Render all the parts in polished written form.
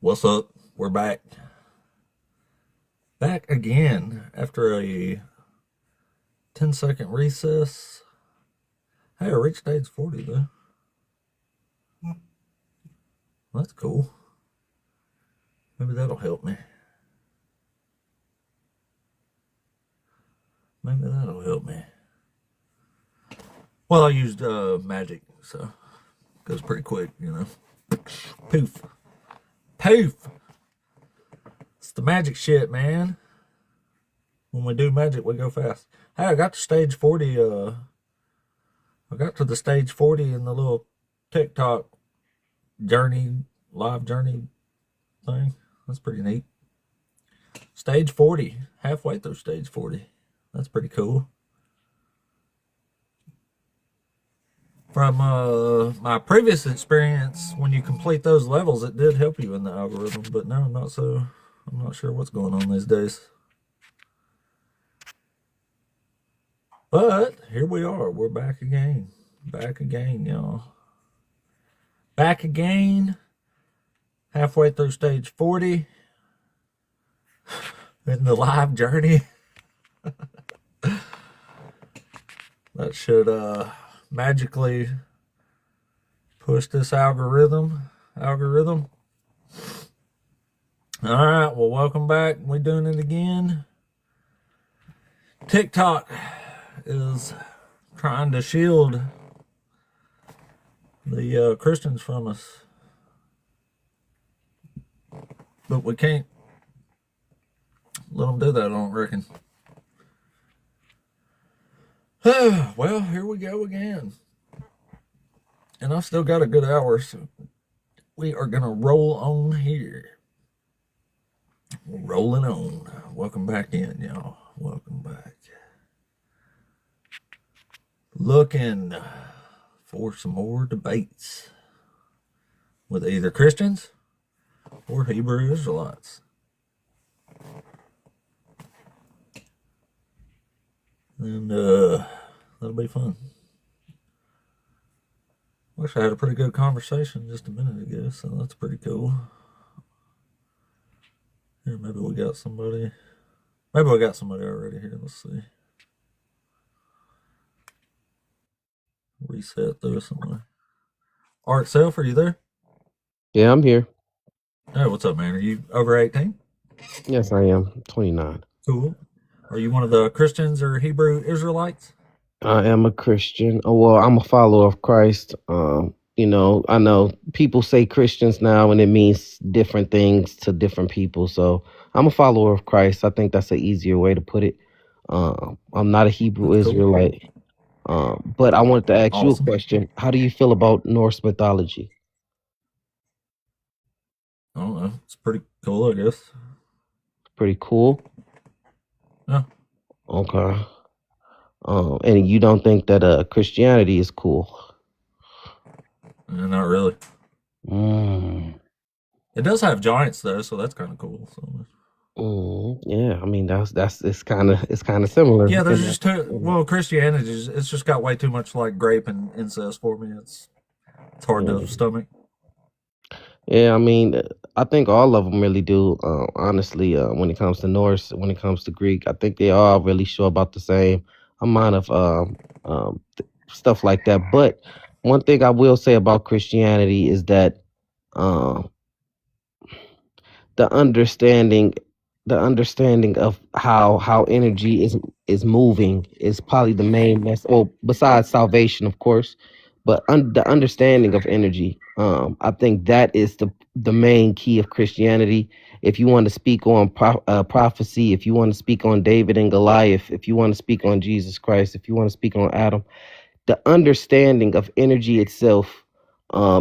What's up? We're back. Back again after a 10-second recess. Hey, I reached age 40 though. That's cool. Maybe that'll help me. Maybe that'll help me. Well, I used magic, so it goes pretty quick, you know. Poof. Poof. It's the magic shit, man. When we do magic, we go fast. Hey, I got to stage 40. I got to the stage 40 in the little TikTok live journey thing. That's pretty neat. Stage 40, halfway through stage 40. That's pretty cool. From my previous experience, when you complete those levels, it did help you in the algorithm, but now I'm not sure what's going on these days. But here we are. We're back again. Back again, y'all. Back again. Halfway through stage 40 in the live journey. That should magically push this algorithm. All right, well, welcome back. We're doing it again. TikTok is trying to shield the Christians from us, but we can't let them do that, I don't reckon. Well, here we go again. And I've still got a good hour, so we are going to roll on here. Rolling on. Welcome back in, y'all. Welcome back. Looking for some more debates with either Christians or Hebrew Israelites. And that'll be fun. Wish I had a pretty good conversation just a minute ago, so that's pretty cool. Here, maybe we got somebody. Maybe we got somebody already here. Let's see. Reset through somewhere. Art Self, are you there? Yeah, I'm here. Hey, what's up, man? Are you over 18? Yes, I am. 29. Cool. Are you one of the Christians or Hebrew Israelites? I am a Christian. Oh, well, I'm a follower of Christ. I know people say Christians now and it means different things to different people. So I'm a follower of Christ. I think that's an easier way to put it. I'm not a Hebrew That's cool. Israelite. But I wanted to ask you a Awesome. question. How do you feel about Norse mythology? I don't know. It's pretty cool, I guess. Pretty cool. Yeah. Okay. And you don't think that Christianity is cool? Not really. Mm. It does have giants though, so that's kind of cool. So. Yeah, I mean that's it's kind of similar. Yeah, there's in that- just too in well Christianity. It's just got way too much like grape and incest for me. It's hard to that. stomach. Yeah, I mean, I think all of them really do. Honestly, when it comes to Norse, when it comes to Greek, I think they all really show about the same amount of stuff like that. But one thing I will say about Christianity is that um, the understanding of how energy is moving is probably the main mess, well, besides salvation, of course, but the understanding of energy, I think that is the main key of Christianity. If you want to speak on prophecy, if you want to speak on David and Goliath, if you want to speak on Jesus Christ, if you want to speak on Adam, the understanding of energy itself,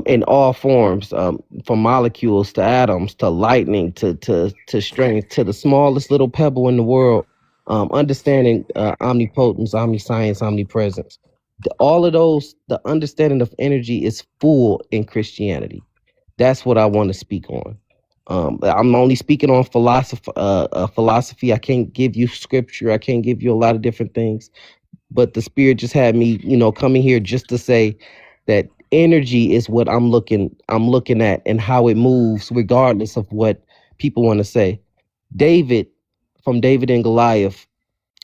in all forms, from molecules to atoms to lightning to strength to the smallest little pebble in the world, understanding omnipotence, omniscience, omnipresence. All of those, the understanding of energy is full in Christianity. That's what I want to speak on. I'm only speaking on philosophy. I can't give you scripture. I can't give you a lot of different things, but the spirit just had me, coming here just to say that energy is what I'm looking at, and how it moves regardless of what people want to say. David, from David and Goliath,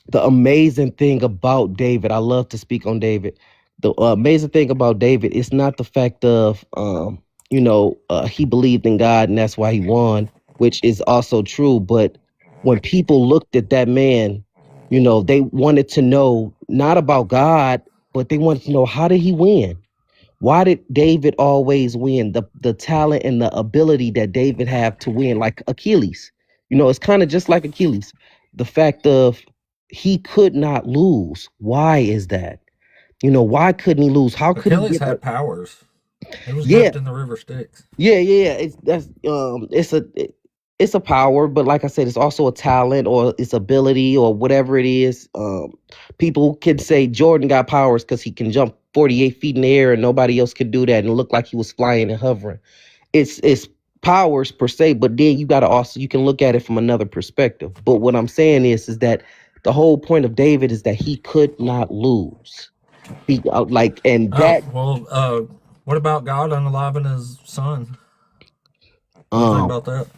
the amazing thing about David, I love to speak on David. The amazing thing about David is not the fact of, he believed in God and that's why he won, which is also true. But when people looked at that man, they wanted to know not about God, but they wanted to know, how did he win? Why did David always win? The talent and the ability that David have to win, like Achilles. It's kind of just like Achilles. The fact of, he could not lose. Why is that? Why couldn't he lose? How could he Achilles get had powers. He was yeah, dipped in the river Styx. yeah. It's a power, but like I said, it's also a talent, or it's ability, or whatever it is. People can say Jordan got powers because he can jump 48 feet in the air and nobody else could do that, and it looked like he was flying and hovering. It's powers per se, but then you can look at it from another perspective. But what I'm saying is that the whole point of David is that he could not lose. He like and Oh, that well, what about God unaliving his son? What do you think um about that?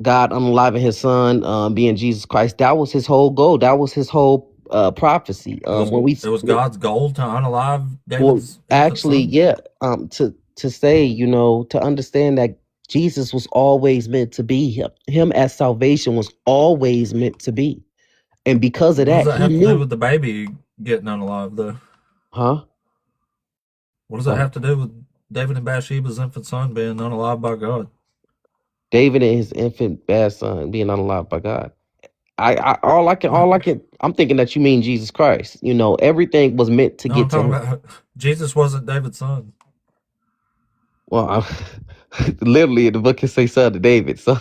God unaliving his son, being Jesus Christ. That was his whole goal. That was his whole prophecy. It was When we it was God's goal to unalive Well, David's infant actually, son? yeah. To say, to understand that Jesus was always meant to be him. Him as salvation was always meant to be, and because of What does that, that he have to do knew. with the baby getting unalive, though? Huh? What does that Uh, have to do with David and Bathsheba's infant son being unalive by God? David and his infant bad son being unalive by God. All I can. I'm thinking that you mean Jesus Christ. Everything was meant to No, I'm get to talking him. about Jesus wasn't David's son. Well, literally, the book can say son of David. So,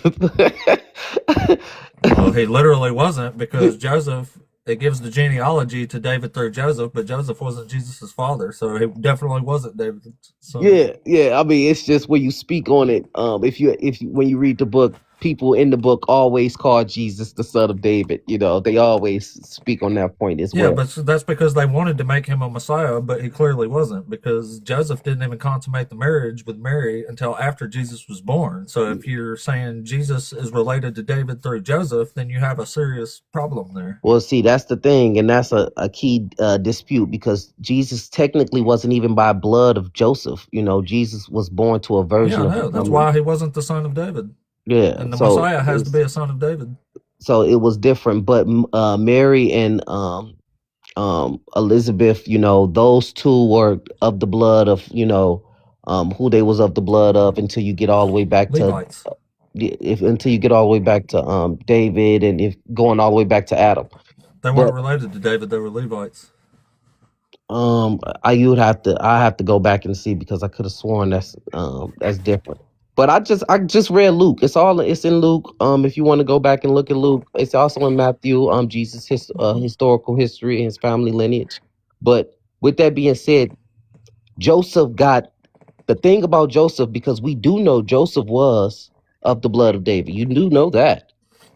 Well, he literally wasn't because Joseph, it gives the genealogy to David through Joseph, but Joseph wasn't Jesus' father, so he definitely wasn't David's son. yeah, yeah. I mean, it's just when you speak on it. When you read the book, people in the book always call Jesus the son of David. They always speak on that point as Yeah, well. but that's because they wanted to make him a Messiah, but he clearly wasn't because Joseph didn't even consummate the marriage with Mary until after Jesus was born. So if you're saying Jesus is related to David through Joseph, then you have a serious problem there. Well, see, that's the thing, and that's a key dispute, because Jesus technically wasn't even by blood of Joseph. Jesus was born to a Yeah, virgin I of a know. That's woman. why he wasn't the son of David. Yeah, And the Messiah has to be a son of David. so it was different. But Mary and Elizabeth, those two were of the blood of, who they was of the blood of, until you get all the way back to, Levites. if until you get all the way back to David, and if going all the way back to Adam. They weren't But related to David, they were Levites. I have to go back and see, because I could have sworn that's different. But I just read Luke. It's in Luke. If you want to go back and look at Luke, it's also in Matthew. Jesus, his historical history and his family lineage. But with that being said, Joseph got the thing about Joseph, because we do know Joseph was of the blood of David. You do know that,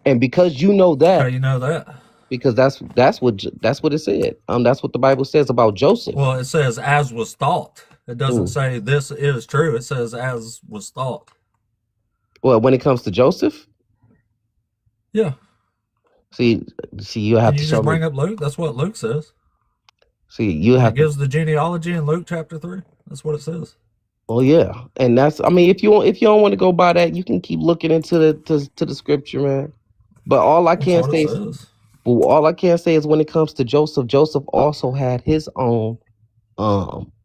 and because you know How that, you know that? because that's what it said. That's what the Bible says about Joseph. Well, it says as was thought. It doesn't Mm. say this is true. It says as was thought. Well, when it comes to Joseph, Yeah. see, you have Did to you show just me. bring up Luke? That's what Luke says. See, you And it have to. gives the genealogy in Luke chapter 3. That's what it says. Oh yeah, and that's. I mean, if you don't want to go by that, you can keep looking into to the scripture, man. But That's what it says. all I can say is, when it comes to Joseph, Joseph also had his own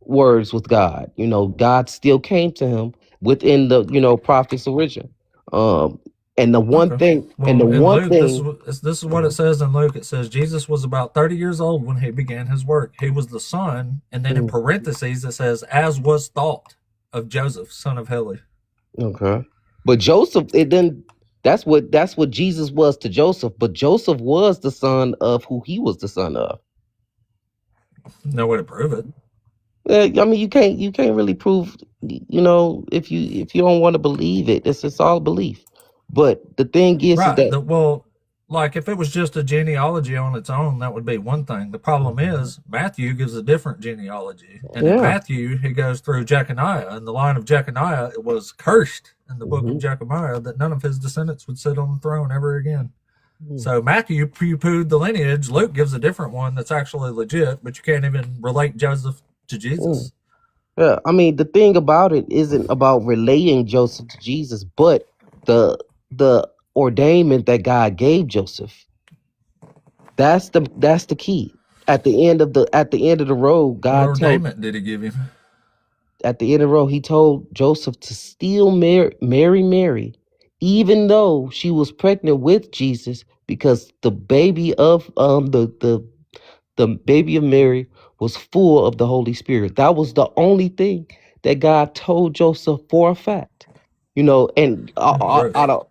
words with God. God still came to him within the prophet's origin. Um, and the one Okay. thing, and the Well, in one Luke, thing. this is what it says in Luke. It says Jesus was about 30 years old when he began his work. He was the son, and then in Mhm. parentheses it says, as was thought of Joseph, son of Heli. Okay. But Joseph, it didn't. That's what Jesus was to Joseph. But Joseph was the son of who he was the son of. No way to prove it. I mean, you can't really prove. If you don't want to believe it, it's all belief. But the thing is Right. that Well, like if it was just a genealogy on its own, that would be one thing. The problem Mhm. is Matthew gives a different genealogy, and in Yeah. Matthew he goes through Jeconiah, and the line of Jeconiah was cursed in the book of Hmm. Jeconiah that none of his descendants would sit on the throne ever again. So Matthew poo-pooed the lineage. Luke gives a different one that's actually legit, but you can't even relate Joseph to Jesus. Yeah, I mean, the thing about it isn't about relating Joseph to Jesus, but the ordainment that God gave Joseph. That's the key. At the end of the road, What God told ordainment did he give him? at the end of the road, He told Joseph to still marry Mary, even though she was pregnant with Jesus, because the baby of Mary was full of the Holy Spirit. That was the only thing that God told Joseph for a fact. And Gross. out of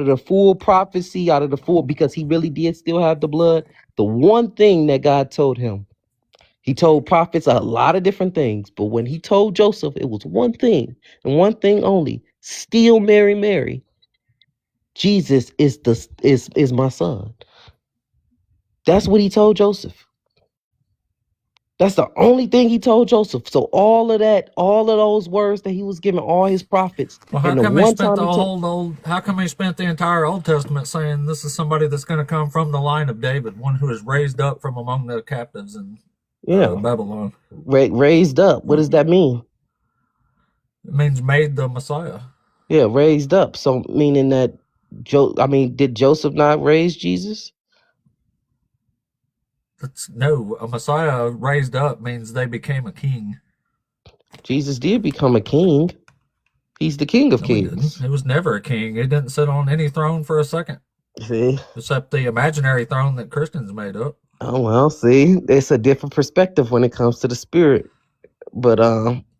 the full prophecy, out of the full, because he really did still have the blood. The one thing that God told him, he told prophets a lot of different things, but when he told Joseph, it was one thing and one thing only: still marry Mary. Jesus is my son. That's what he told Joseph. That's the only thing he told Joseph. So all of those words that he was giving all his prophets, Well, how and the come he one spent time the he told, whole old? How come he spent the entire Old Testament saying this is somebody that's going to come from the line of David, one who is raised up from among the captives in yeah, Babylon? raised up. What Well, does that mean? it means made the Messiah. Yeah, raised up. So meaning that did Joseph not raise Jesus? That's no, a Messiah raised up means they became a king. Jesus did become a king. He's the King of No, he didn't. Kings. He was never a king. He didn't sit on any throne for a second, See? except the imaginary throne that Christians made up. Oh well, see, it's a different perspective when it comes to the spirit. But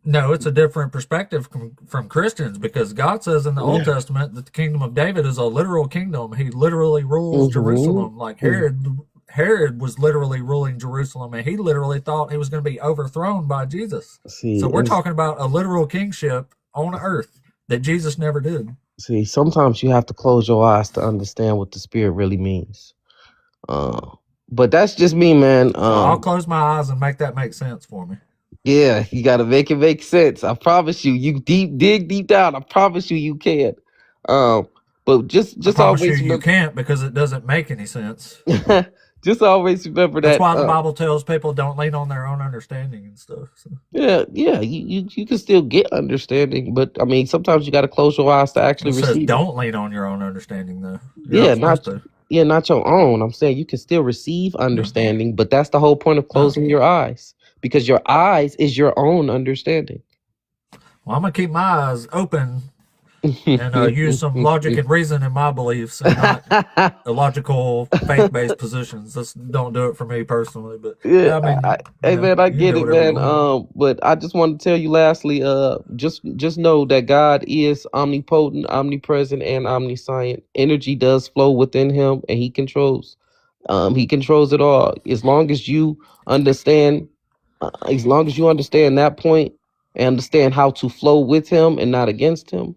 No, it's a different perspective from Christians because God says in the Old yeah. Testament that the kingdom of David is a literal kingdom. He literally rules Hmm. Jerusalem like Herod. Herod was literally ruling Jerusalem, and he literally thought he was going to be overthrown by Jesus. See, So we're talking about a literal kingship on earth that Jesus never did. sometimes you have to close your eyes to understand what the spirit really means. Uh, but that's just me, man. So I'll close my eyes and make that make sense for me. Yeah, you gotta make it make sense. I promise you, you dig deep down. I promise you, you can. Um, but just I just promise you, always you remember, can't because it doesn't make any sense. just always remember That's that. why the Bible tells people don't lean on their own understanding and stuff. So. Yeah, yeah, you can still get understanding, but I mean, sometimes you gotta close your eyes to actually It says receive it. don't lean on your own understanding, though. You're Yeah, not supposed not to. not your own. I'm saying you can still receive No. understanding, but that's the whole point of No. closing your eyes, because your eyes is your own understanding. Well, I'm going to keep my eyes open and use some logic and reason in my beliefs and not illogical faith based positions. This don't do it for me personally, but Yeah, I mean, hey man, I you can get do it, whatever you man. want. But I just want to tell you lastly, just know that God is omnipotent, omnipresent, and omniscient. Energy does flow within Him, and He controls it all. Understand, as long as you understand that point and understand how to flow with Him and not against Him,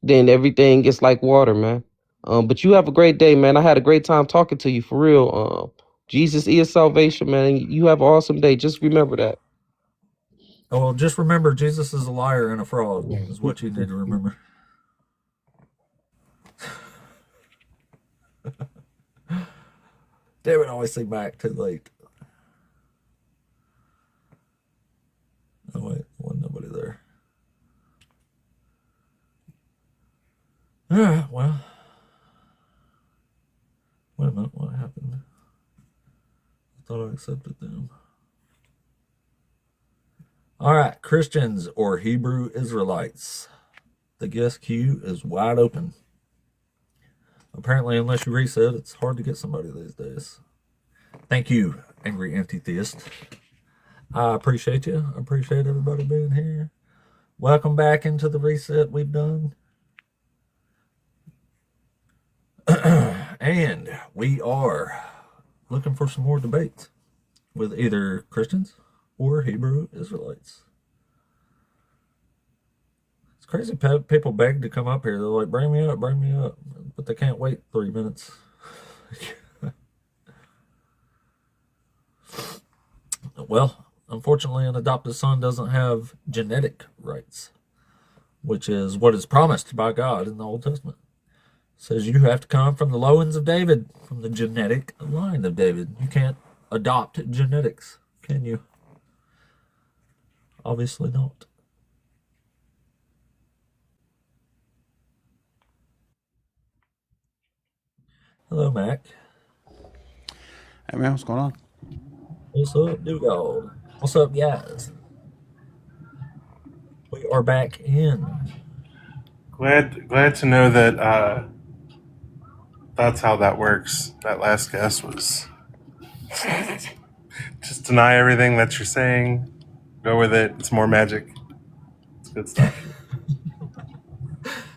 then everything gets like water, man. But you have a great day, man. I had a great time talking to you for real. Jesus is salvation, man. And you have an awesome day. Just remember that. Oh, well, just remember Jesus is a liar and a fraud, is what you need to remember. Damn it, I always see back too late. Oh, wait, wasn't nobody there. All right, well, wait a minute, what happened? I thought I accepted them. All right, Christians or Hebrew Israelites. The guest queue is wide open. Apparently, unless you reset, it's hard to get somebody these days. Thank you, Angry Empty Theist. I appreciate you. I appreciate everybody being here. Welcome back into the reset we've done. And we are looking for some more debates with either Christians or Hebrew Israelites. It's crazy people beg to come up here. They're like, bring me up, bring me up. but they can't wait 3 minutes. Well, unfortunately, an adopted son doesn't have genetic rights, which is what is promised by God in the Old Testament. It says you have to come from the loins of David, from the genetic line of David. You can't adopt genetics, can you? Obviously not. Hello, Mac. Hey man, what's going on? What's up, Dugald? What's up, guys? We are back in. Glad to know that that's how that works. That last guess was just deny everything that you're saying. Go with it. It's more magic. It's good stuff.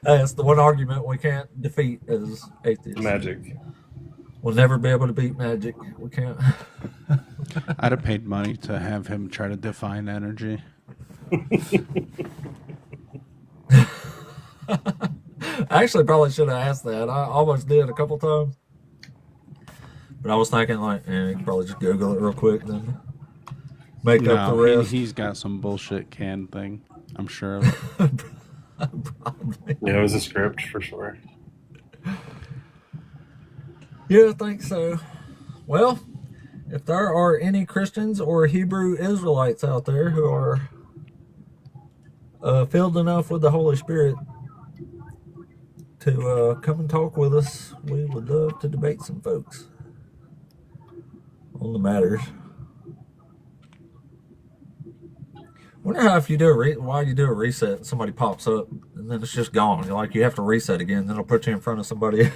That's the one argument we can't defeat as atheists. Magic. We'll never be able to beat magic. We can't. I'd have paid money to have him try to define energy. I actually probably should have asked that. I almost did a couple times. But I was thinking, like, you can probably just Google it real quick, then make up the No, rest. he's got some bullshit can thing, I'm sure. Probably. Yeah, it was a script for sure. Yeah, I think so. Well, if there are any Christians or Hebrew Israelites out there who are filled enough with the Holy Spirit to come and talk with us, we would love to debate some folks on the matters. Wonder how if you do why you do a reset and somebody pops up and then it's just gone. You're like, you have to reset again, then it'll put you in front of somebody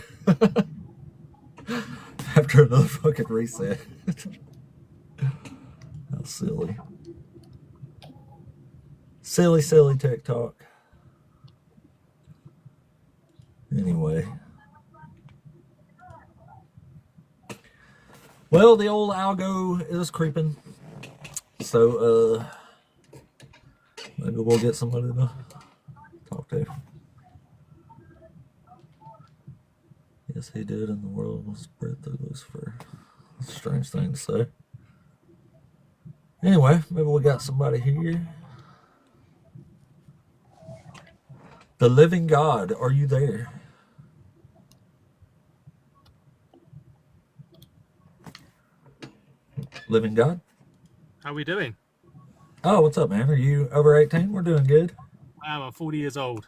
after another fucking reset. How silly. Silly TikTok. Anyway. Well, the old algo is creeping. So, maybe we'll get somebody to talk to. Yes, he did, and the world will spread through Lucifer. That's a strange thing to say. Anyway, maybe we got somebody here. The living God, are you there? Living God? How are we doing? Oh, what's up, man? Are you over 18? We're doing good. Wow, I'm 40 years old.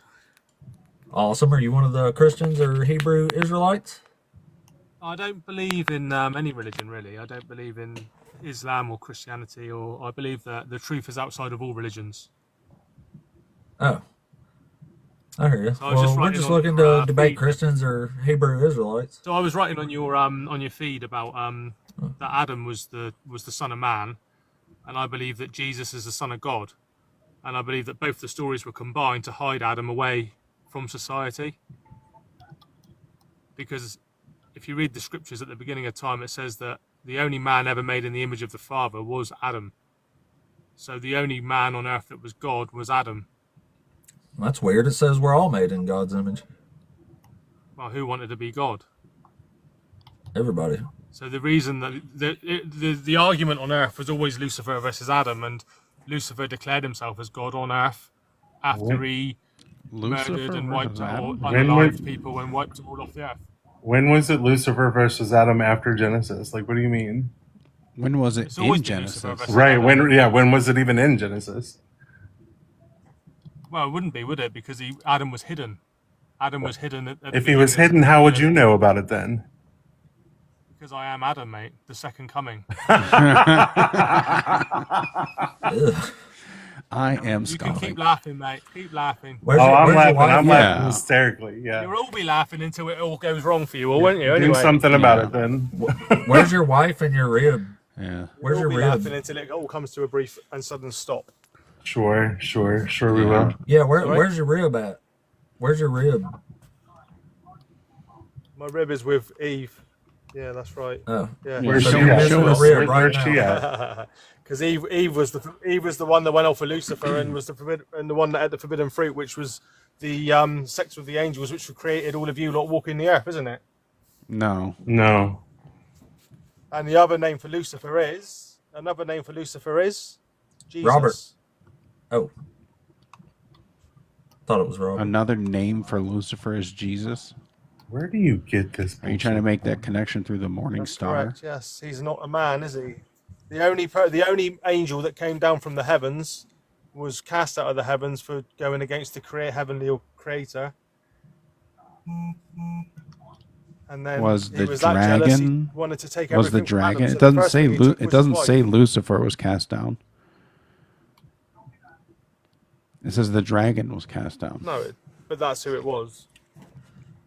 Awesome. Are you one of the Christians or Hebrew Israelites? I don't believe in any religion, really. I don't believe in Islam or Christianity, or I believe that the truth is outside of all religions. Oh. I hear you. So I was just Well, we're writing just on looking your, to debate feed. Christians or Hebrew Israelites. So I was writing on your feed about that Adam was the son of man, and I believe that Jesus is the son of God, and I believe that both the stories were combined to hide Adam away from society. Because if you read the scriptures at the beginning of time, it says that the only man ever made in the image of the Father was Adam. So the only man on earth that was God was Adam. That's weird. It says we're all made in God's image. Well, who wanted to be God? Everybody. So the reason that the argument on earth was always Lucifer versus Adam, and Lucifer declared himself as God on earth after he murdered and wiped out unalived people and wiped them all off the earth. When was it Lucifer versus Adam after Genesis? Like, what do you mean? When was it It's always in been Lucifer Genesis? versus Right. Adam. When was it even in Genesis? Well, it wouldn't be, would it? Because Adam was hidden. Adam was hidden. At If he was hidden, how would you know about it then? Because I am Adam, mate, the second coming. Ugh. I am You can keep scoffing. laughing, mate. Keep laughing. I'm laughing. I'm Yeah. laughing hysterically. Yeah. You'll all be laughing until it all goes wrong for you, all won't you? Do Anyway, something about Yeah. it then. Where's your wife and your rib? Yeah. Where's you'll your be laughing rib? until it all comes to a brief and sudden stop. Sure, we will. Yeah, Sorry? where's your rib at? Where's your rib? My rib is with Eve. Yeah, that's right. Oh. Yeah. Where's So she you're at? missing a us. rib right Where's she now. at? Because Eve was the one that went off for Lucifer and was the one that had the forbidden fruit, which was the sex with the angels, which created all of you lot walking the earth, isn't it? No. No. And the other name for Lucifer is Jesus. Robert. Oh. Thought it was Robert. Another name for Lucifer is Jesus. Where do you get this? Are you trying to make that bullshit connection through the morning That's star? correct. Yes, he's not a man, is he? The only angel that came down from the heavens was cast out of the heavens for going against the heavenly creator. And then Was he the was that jealous, he dragon? wanted to take Was the everything from Adam. dragon? So It the doesn't first say. thing he took was It his doesn't wife. say Lucifer was cast down. It says the dragon was cast down. No, but that's who it was.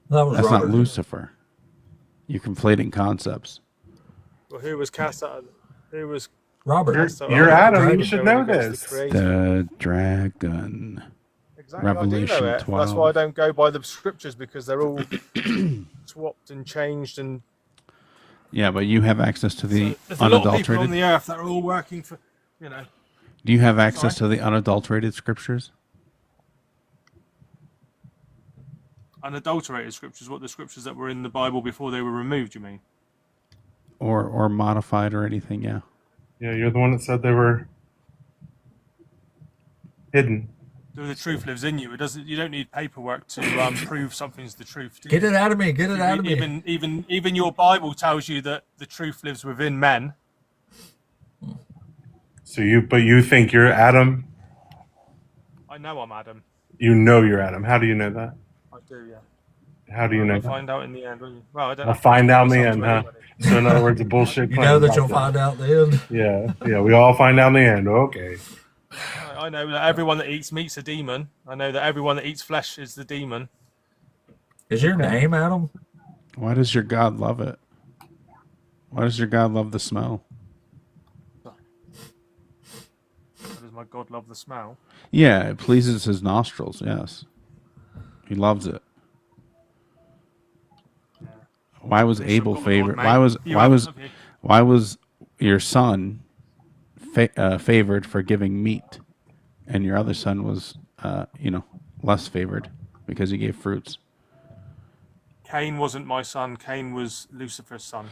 That was That's Robert. not Lucifer. You're conflating concepts. Well, who was cast out? Who was Robert. cast out? You're of the Adam, dragon you should going know against this. the creator? The dragon. Exactly, I Revelation do know it. 12. That's why I don't go by the scriptures, because they're all swapped and changed, and Yeah, but you have access to the there's a lot of people on unadulterated. the earth that are all working for, you know. Do you have access Sorry? to the unadulterated scriptures? Unadulterated scriptures, what the scriptures that were in the Bible before they were removed, you mean? Or modified or anything, yeah. Yeah, you're the one that said they were hidden. The truth lives in you. It doesn't. You don't need paperwork to prove something's the truth. Do you? Get it out of me. Get it out of me. Even your Bible tells you that the truth lives within men. So you think you're Adam? I know I'm Adam. You know you're Adam. How do you know that? I do, yeah. How do you know I'll that? find out in the end, won't you? Well, I don't. I'll have to find out in the myself end, to huh? anybody. So in other words, a bullshit You claim know that about you'll that. find out then. Yeah, we all find out in the end. Okay. I know that everyone that eats meat's a demon. I know that everyone that eats flesh is the demon. Is your name Adam? Why does your God love it? Why does your God love the smell? Why does my God love the smell? Yeah, it pleases his nostrils, yes. He loves it. Why was Abel favored? Why was your son favored for giving meat, and your other son was, less favored because he gave fruits? Cain wasn't my son. Cain was Lucifer's son.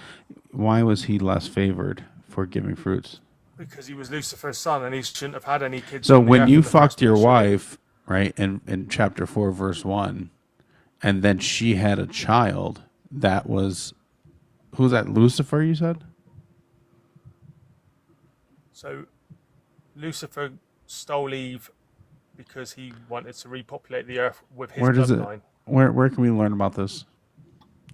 Why was he less favored for giving fruits? Because he was Lucifer's son, and he shouldn't have had any kids. So on the when earth you in the first fucked your place, should he? wife, right, in chapter 4, verse 1, and then she had a child, that was, who's that, Lucifer, you said? So Lucifer stole Eve because he wanted to repopulate the earth with his Where does it, bloodline. where can we learn about this?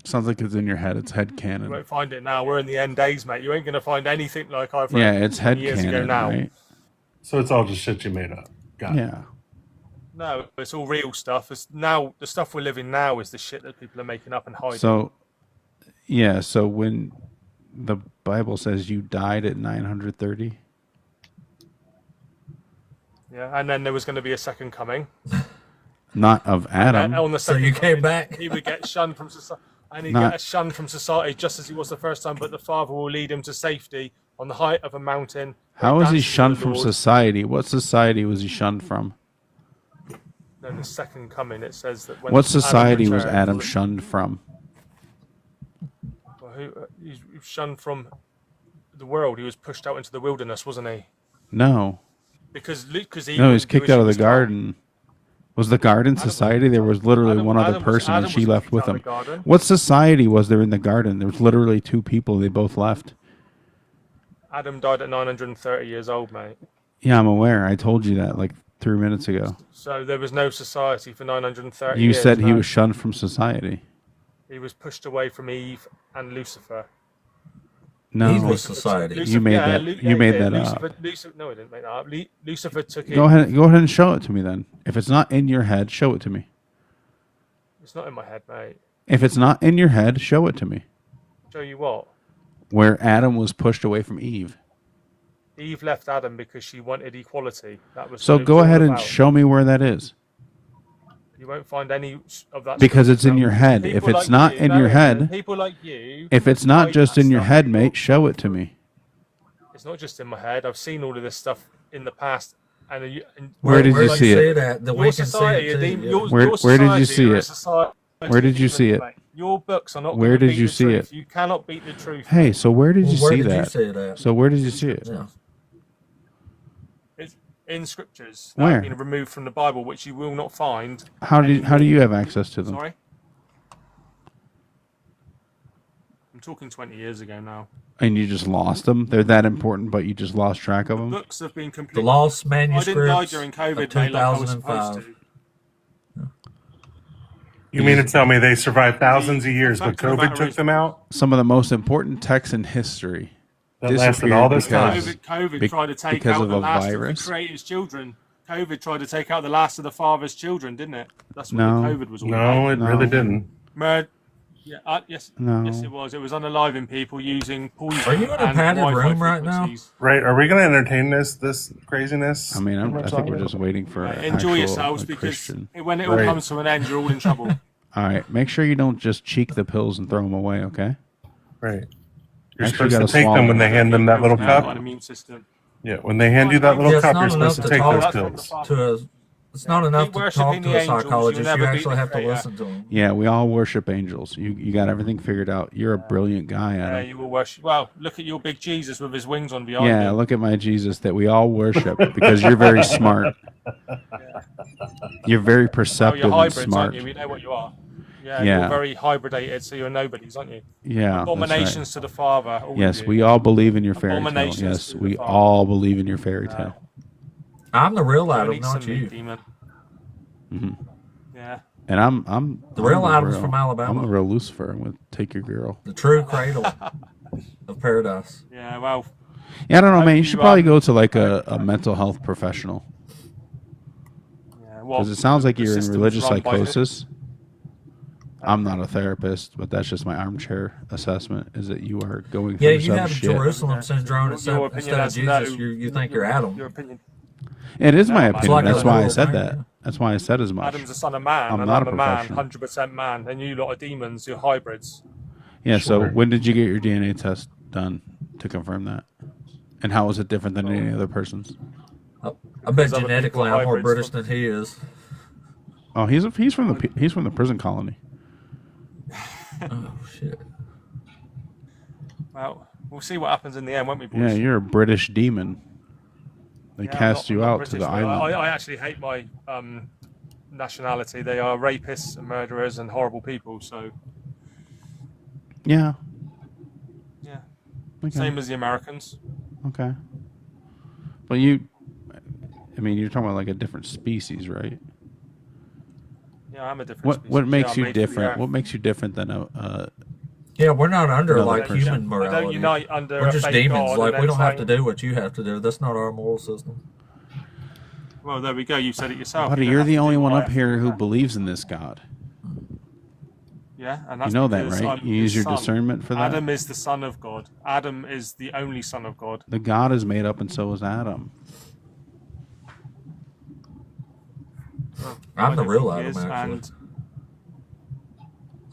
Sounds like it's in your head. It's head You canon. won't find it now. We're in the end days, mate. You ain't going to find anything like I've read Yeah, it's head 20 years ago canon, now. right? So it's all just shit you made up. Got it. Yeah. No, it's all real stuff. It's now the stuff we're living now is the shit that people are making up and hiding. So, yeah, so when the Bible says you died at 930, yeah, and then there was going to be a second coming. not of And Adam. on the So second you came coming, back? He would get shunned from society, and he'd Not- get shunned from society just as he was the first time. But the Father will lead him to safety on the height of a mountain. How was he Dances with shunned the from Lord. society? What society was he shunned from? No, the second coming. It says that when What society was returned, Adam shunned from? Well, he was shunned from the world. He was pushed out into the wilderness, wasn't he? No. Because he No, he was wouldn't do kicked as out he of the was told. garden. Was the garden Adam- society? There was literally Adam- one other Adam was- person and Adam she was left kicked with out of him. the garden. What society was there in the garden? There was literally two people. They both left. Adam died at 930 years old, mate. Yeah, I'm aware. I told you that like 3 minutes ago. So there was no society for 930 You years. said he no. was shunned from society. He was pushed away from Eve and Lucifer. No. Eve was society. You made that- you made that up. No, I didn't make that up. Lucifer took it. Go ahead and show it to me then. If it's not in your head, show it to me. It's not in my head, mate. If it's not in your head, show it to me. Show you what? Where Adam was pushed away from Eve. Eve left Adam because she wanted equality. That was So what it go was all ahead and about. show me where that is. You won't find any of that. Because stuff. it's in No, your head. If people it's like not you- in no, your head, people like you. if it's not hide just that in your stuff. head, mate, show it to me. It's not just in my head. I've seen all of this stuff in the past Where did you see it? At? The your society, Where did you see it? Where did you see it? Your books are not. Where did you see it? You cannot beat the truth. Hey, so where did you see that? You see it at? So where did you see it? Yeah. It's in scriptures that Where? have been removed from the Bible, which you will not find. How do you have access to them? Sorry, I'm talking 20 years ago now. And you just lost them? They're that important, but you just lost track of them? Books have been completely. The lost manuscripts. I didn't die during COVID, mate, like I was supposed to. You mean to tell me they survived thousands of years, but COVID took them out? Some of the most important texts in history That lasted all this time. COVID tried to take out the last virus? of the Creator's children. COVID tried to take out the last of the Father's children, didn't it? That's what No. COVID was all about. No, it really didn't. Yes, No. yes, it was. It was unaliving people using poison. Are you in a and padded Wi-Fi room right now? frequencies. Right? Are we going to entertain this craziness? I mean, I think we're just waiting for Enjoy yourselves because Christian. when it all comes to an end, you're all in trouble. All right, make sure you don't just cheek the pills and throw them away, okay? Right. You're Actually, supposed gotta to take swallow them when they hand them that little Got an cup. immune system. Yeah, when they hand you that little Yeah, it's cup, not you're supposed enough to to take those talk pills. to a, it's not enough Keep to worshipping talk the to a angels, psychologist. you'll You never beat actually the have to Creator. listen to them. Yeah, we all worship angels. You got everything figured out. You're a brilliant guy, Yeah, Adam. you will worship. Well, look at your big Jesus with his wings on behind Yeah, him. look at my Jesus that we all worship because you're very smart. You're very Oh, perceptive you're and hybrids, smart. aren't you? We know what you are. Yeah, Yeah. you're very hybridated, so you're nobodies, aren't you? Yeah, that's Abominations right. to the Father. all of Yes, you. we all believe in your fairy tale. Abominations Yes, to the we Father. all believe in your fairy tale. I'm the real You Adam, need not some meat, you. demon. hmm Yeah. And I'm The real I'm Adam's real- from Alabama. I'm the real Lucifer. I'm gonna take your girl. The true cradle of paradise. Yeah, well, Yeah, I don't know, man. You you, should probably um, go to like a mental health professional yeah. Well, because it sounds like the you're in system's religious run by- psychosis. I'm not a therapist, but that's just my armchair assessment. Is that you are going through Yeah, you some have shit. Jerusalem syndrome Your instead opinion instead of has Jesus. no- You think you're Adam. Your opinion. It is my No, opinion. like That's a why I little said thing, that. yeah. That's why I said as much. Adam's a son of man, I'm and not I'm a a man, professional. 100% man, and you lot are demons. You're hybrids. Yeah. So Sure. when did you get your DNA test done to confirm that? And how was it different than any other person's? I bet Because other genetically people are I'm more hybrids British from- than he is. Oh, he's from the prison colony. Oh shit! Well, we'll see what happens in the end, won't we, boys? Yeah, you're a British demon. They Yeah, cast I'm you not out British, to the though. island. I actually hate my nationality. They are rapists and murderers and horrible people. So Yeah. yeah, Okay. same as the Americans. Okay. But I mean, you're talking about like a different species, right? Yeah, I'm a different. What species. what makes Yeah, I'm you made for the different? earth. What makes you different than a Yeah, we're not under Another like person. human I morality. don't unite under We're a just fake demons. God Like and we then don't have to saying- do what you have to do. That's not our moral system. Well, there we go. You said it yourself. Buddy, You don't you're have the to only do one what I up have here to who do. believes in this God. Yeah, and You that's know that, because right? I'm You use his your son. discernment for that. Adam is the son of God. Adam is the only son of God. The God is made up, and so is Adam. I'm I the don't real think he Adam, is, actually. and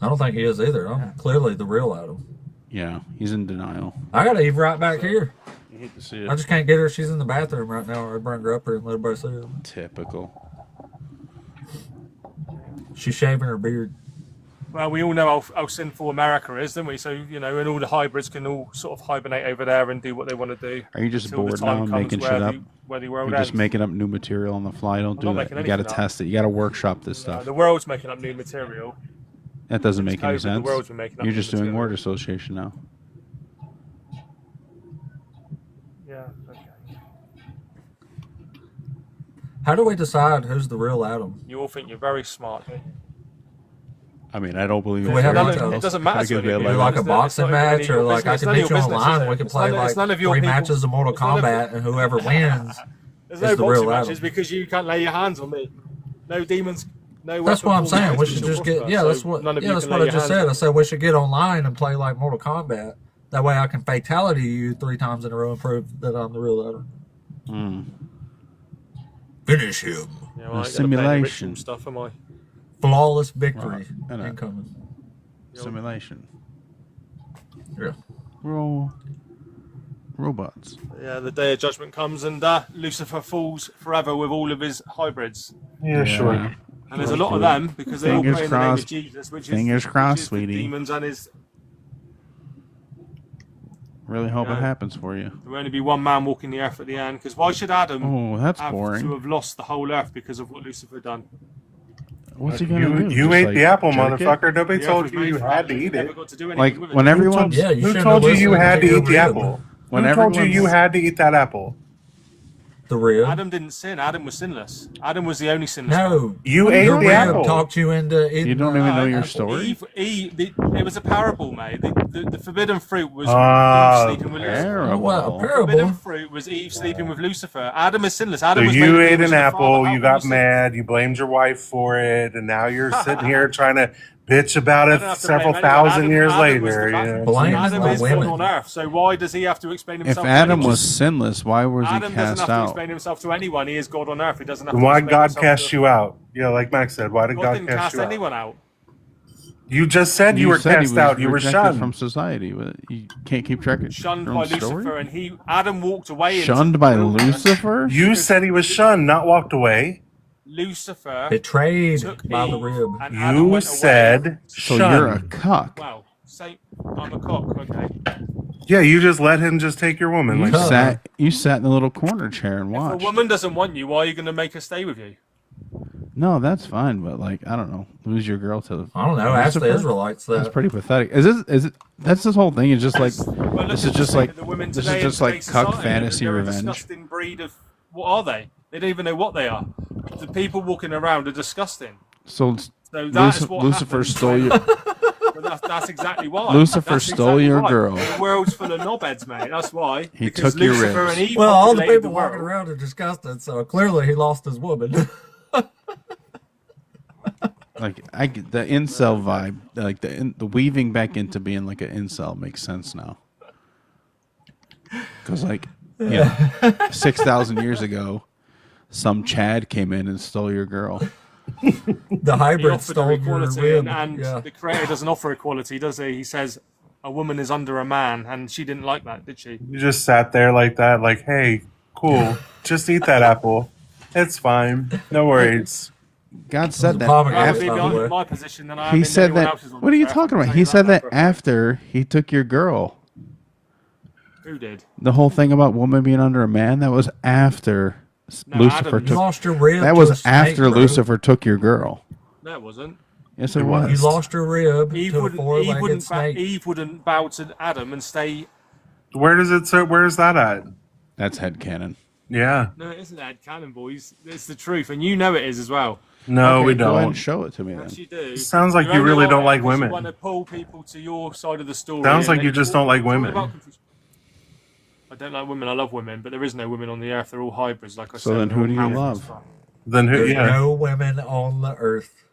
I don't think he is either. I'm clearly the real Adam. Yeah, he's in denial. I got Eve right back here. You hate to see I just can't get her. She's in the bathroom right now. I bring her up here and let everybody see her. Typical. She's shaving her beard. well, we all know how sinful America is, don't we? So and all the hybrids can all sort of hibernate over there and do what they want to do. Are you just until the bored time now, comes making where shit up? where the world You're just ends. making up new material on the fly. Don't do not that. making You got to anything up. test it. You got to workshop this stuff. The world's making up new material. That doesn't Since make any COVID, the sense. world's been making up You're new just doing material. word association now. Yeah. Okay. How do we decide who's the real Adam? You all think you're very smart, don't you? I mean, I don't believe Do we have None like of- a- it doesn't matter. Gotta give to me a any Do of you. leg. like a It's not- it's boxing not even any match, of or your like I business. can It's meet none you of your business, online? is We it? can It's play none- like it's none of your 3 people- matches of Mortal it's none of- Kombat, and whoever wins There's is no the real boxing Adam. matches because you can't lay your hands on me. No demons. No. That's weapon what I'm formed saying. We against should me just shall get. prosper, Yeah, so that's what. none of Yeah, you that's can what lay I your just hands said. on I me. said we should get online and play like Mortal Kombat. That way I can fatality you 3 times in a row and prove that I'm the real Adam. Mm. Finish him. Yeah, well, I ain't gonna play any Simulation. ritual stuff, am I? Flawless victory Right. I know. incoming. Simulation. Yeah. Roll. robots. Yeah, the day of judgment comes, and Lucifer falls forever with all of his hybrids. Yeah, sure. And there's a lot of them because they all Fingers pray in the name of crossed. Jesus, which Fingers is, crossed, which is sweetie. the demons and his. Really hope it Yeah. happens for you. There will only be one man walking the earth at the end. Because why should Adam Oh, that's have boring. to have lost the whole earth because of what Lucifer done? What's he gonna do? You Just, ate like, the apple, jerk it? motherfucker. Nobody The earth told was you made you for had Adam. to He eat never it. got to do anything Like with it. when everyone's Yeah, you Who shouldn't told have you you listened had to your eat the rib. apple? When Who told you you everyone's- had to eat that apple? The rib. Adam didn't sin. Adam was sinless. Adam was the only sinless. No, You What are ate you your the talking rib about? apple. talked you into eating. You don't even know your man. story? It was a parable, mate. The forbidden fruit was Ah, Eve sleeping with Lucifer. Terrible. Well, a Forbidden parable. fruit was Eve sleeping with Lucifer. Adam is sinless. So Adam was made you in the ate image an of the Father. apple, How you can got sin? mad, you blamed your wife for it, and now you're sitting here trying to bitch about I it don't have to several blame anyone. thousand years Adam was later. the You know? Blame Adam the is God women. on earth, so why does he have to explain If himself? to Adam anyone? was sinless, why was he Adam doesn't cast have to out? explain himself to anyone. He is God on earth. He doesn't have Then to why explain God himself cast to... you out? Yeah, like Max said, why did God God didn't cast cast you out? anyone out. You just said you were said he cast was out. You were rejected shunned. from society. You can't keep track of Shunned your by own Lucifer, story. and Adam walked away. Shunned by Lucifer? You said he was shunned, not walked away. Lucifer Betrayed took by the Eve, rib. and Adam You went away. said So you're a shunned. cuck. Wow, I'm a cock. Okay. Yeah, you just let him just take your woman. You Like, Cuck. sat in the little corner chair and If a watched. woman doesn't want you, why are you going to make her stay with you? No, that's fine, but like I don't know, lose your girl to I don't know. Ask the Lucifer? Israelites That's that. pretty pathetic. Is it? That's this whole thing. Is just like Well, this look is at just the like state of the women this today is in just like today's cuck society. fantasy They're a revenge. disgusting breed of... What are they? They don't even know what they are. The people walking around are disgusting. So So that is what Lucifer happens stole when- your But that's exactly why. Lucifer That's stole exactly your why. girl. The world's full of knobheads, mate. That's why. He Because took your Lucifer ribs. and Eve Well, all the populated people walking world. around are disgusted, so clearly he lost his woman. like I get the incel vibe, like the weaving back into being like an incel makes sense now. Because like 6,000 years ago, some Chad came in and stole your girl. The He hybrid offered stole her your equality, rib. and Yeah. the Creator doesn't offer equality, does he? He says a woman is under a man, and she didn't like that, did she? you just sat there like that, like, hey, cool, just eat that apple. It's fine. No worries. God said that. pomegranate. I Yes, would be by the beyond way. my position than I am He in said anyone that. else's on What are this you earth. talking I about? can He tell said you that for a fact. after he took your girl. Who did? The whole thing about woman being under a man, that was after No, Lucifer Adam, You took. lost your rib. That to was a snake, after bro. Lucifer took your girl. No, it wasn't. Yes, it It was. You lost your rib Eve to a wouldn't, four-legged snake. Eve wouldn't bow to Adam and stay. Where does it say? Where's that at? That's headcanon. Yeah. No, it isn't that canon, boys. It's the truth, and you know it is as well. No, Okay, we go ahead don't. and show it to me then. Yes, you do. Sounds like You're you only really don't lying like because women. You want to pull people to your side of the story. Sounds and like then you just don't like women. I don't like women. I love women, but there is no women on the earth. They're all hybrids, like I So said. then They're who all do you powerful love? as fuck. Then who? There's Yeah. no women on the earth.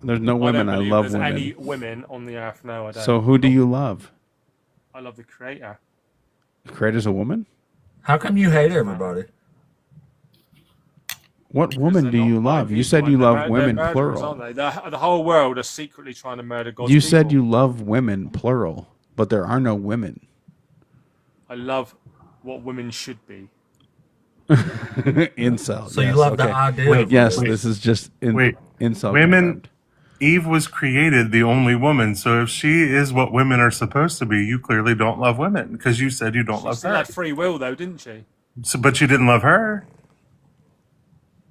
There's no I women. don't I believe love there's women. any women on the earth. No, I don't. So who do you love? I love the Creator. The Creator's a woman? How come you hate everybody? What woman They're do not you my love? You said viewpoint. you They're love they're women murderers, plural. aren't they? The whole world are secretly trying to murder God's You people. said you love women plural, but there are no women. I love what women should be. Incel. So yes, you love the okay. idea Wait, of Yes, women. this is just Wait. incel. Women- confirmed. Eve was created the only woman, so if she is what women are supposed to be, you clearly don't love women because you said you don't She love still her. had free will, though, didn't she? So, but you didn't love her,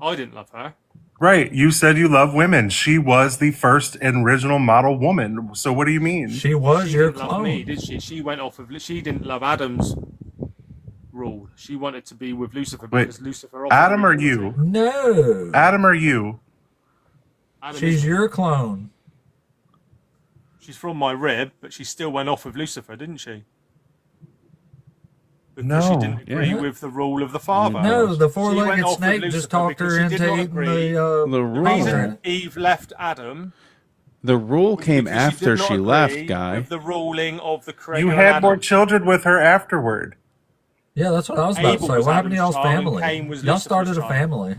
I didn't love her. right? You said you love women. She was the first and original model woman. So what do you mean? She was She your didn't love me, clone. did she? She went off of. She didn't love Adam's rule. She wanted to be with Lucifer Wait, because Lucifer. offered Adam or equality. you? No. Adam or you? Adam She's is- your clone. She's from my rib, but she still went off with Lucifer, didn't she? Because No. she didn't agree Yeah. with the rule of the father. No, the She four-legged went off with snake Lucifer just talked because her she into did not eating agree. the The rule. reason pomegranate. Eve left Adam The rule was came because after did not she agree left, guy. With the ruling of the Creator. You and had Adam. more children with her afterward. Yeah, that's what I was about Abel to say. was What happened to Adam's y'all's child and family? Cain was Y'all Lucifer's started a child. family.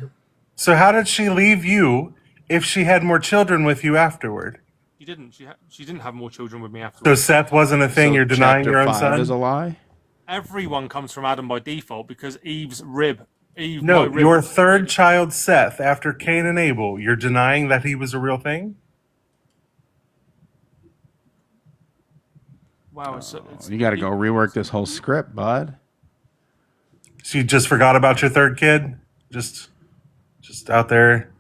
So how did she leave you if she had more children with you afterward? She didn't. She didn't have more children with me So afterwards. Seth wasn't a thing. So You're denying chapter your own 5 son. is a lie. everyone comes from Adam by default because Eve's rib. No, my rib your third child, Seth, after Cain and Abel, you're denying that he was a real thing? Wow, You got to go rework this whole script, bud. So you just forgot about your third kid? Just out there,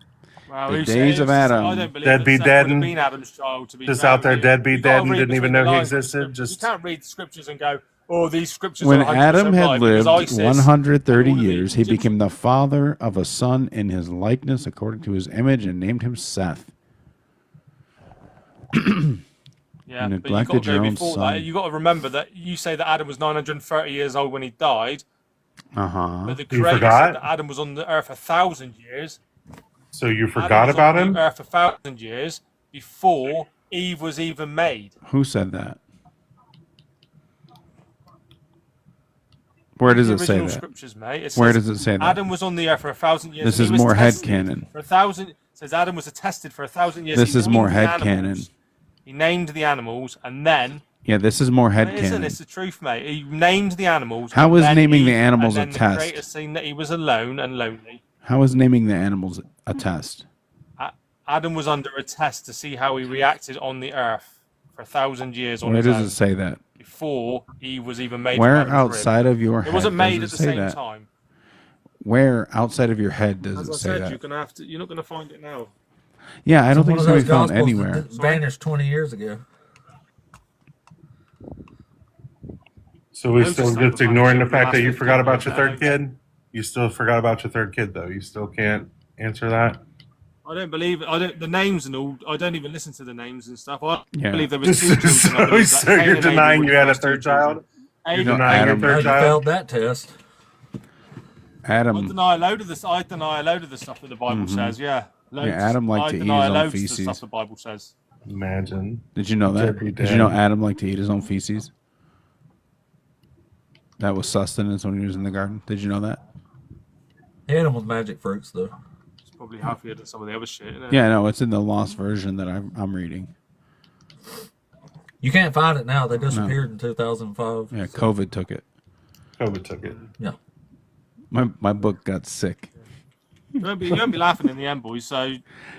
Wow, The days of Adam. I don't believe Deadbeat that Seth dead would have and- been Adam's child. To be just fair, out there you deadbeat gotta dead and read didn't even between the know he lines of existed. scriptures. Just You can't read the scriptures and go, "Oh, these scriptures." When are 100% Adam had right, because lived ISIS 130 and all of years, these he Egyptian- became the father of a son in his likeness according to his image and named him Seth. Yeah, You but you neglected got to your go own before son. that. You got to remember that you say that Adam was 930 years old when he died, Uh-huh. but the You Creator forgot? said that Adam was on the earth 1,000 years. so you Adam forgot was about on him? the earth 1,000 years before Eve was even made. Who said that? Where does The it say original that? scriptures, mate. It Where says does it say that? Adam was on the earth for 1,000 years. This and is he was more tested headcanon. For 1,000, it says Adam was attested for 1,000 years. This He is more named the headcanon. animals. He named the animals, and then Yeah, this is more it isn't. headcanon. It's the truth, mate. He named the animals. How and is then naming the Eve- animals and a then test? The Creator seen that he was alone and lonely. How is naming the animals a test? Adam was under a test to see how he reacted on the earth for 1,000 years on Where his does own it say that? before Eve was even made. Where from Adam's outside rib. of your It head wasn't made at does the it say same that? time. Where outside of your head does As it I say said, that? you're gonna have to. You're not gonna find it now. Yeah, I don't think One it's of going those to be found gospels anywhere. that vanished 20 years ago. So we Those still are some just ignoring the of the fact that you last forgot 15 about your years, third kid? You still forgot about your third kid, though. You still can't answer that? I don't believe. I don't. The names and all. I don't even listen to the names and stuff. I Yeah. believe there was two children. I believe that So Cain you're and Abel denying were you the had a first two third children. child? Abel- know, Denying your Adam- third You child? failed that test. I Adam, deny a load of this. I deny a load of the stuff that the Bible says. Yeah. Loads. Adam liked I to eat deny his own loads of the feces. stuff the Bible says. Imagine. did you know that? Deadbeat Did you know dad. Adam liked to eat his own feces? That was sustenance when he was in the garden. Did you know that? He had them with magic fruits, though. It's probably healthier than some of the other shit. Isn't it? Yeah, no, it's in the lost version that I'm reading. You can't find it now. They disappeared in 2005. Yeah, so- COVID took it. COVID took it. Yeah. My book got sick. You won't be laughing in the end, boys. So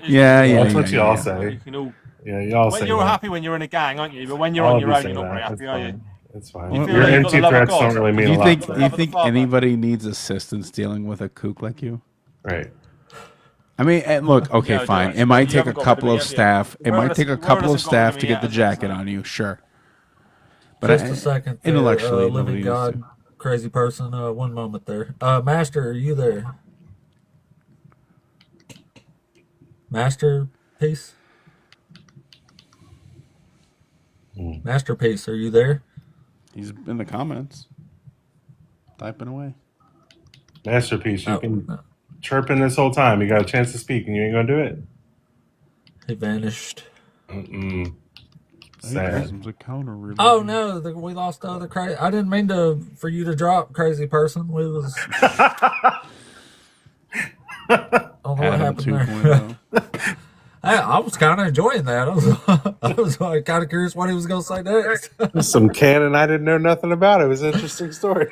Yeah, yeah, That's what yeah, y'all yeah. say. You can all. Yeah, y'all When say you're that. happy when you're in a gang, aren't you? But when you're All on of your you own, say you're not very that. happy, It's are you? fine. It's fine. You feel Your like you've got empty the love of threats God. don't really mean Do a you lot. think to the me. you love of the think Father. anybody needs assistance dealing with a kook like you? Right. I mean, and look, okay, Yeah, fine. do It might you take haven't a got couple rid of of it yet. staff. It Whoever might take a hasn't- couple whoever of hasn't got staff rid to of get it the yet, jacket so- on you, sure. But Just a second. There, intellectually, nobody living needs God, to. crazy person. One moment there. Master, are you there? Masterpiece? Masterpiece, are you there? He's in the comments, typing away. Masterpiece. You Oh, can no. chirp in this whole time. You got a chance to speak, and you ain't gonna do it. He vanished. Mm-mm. Sad. Atheism's a counter religion. Oh no, we lost the crazy. I didn't mean for you to drop crazy person. We was. I don't know what Adam happened there. 2.0. I was kind of enjoying that. I was kind of curious what he was going to say next. Some canon I didn't know nothing about. It was an interesting story.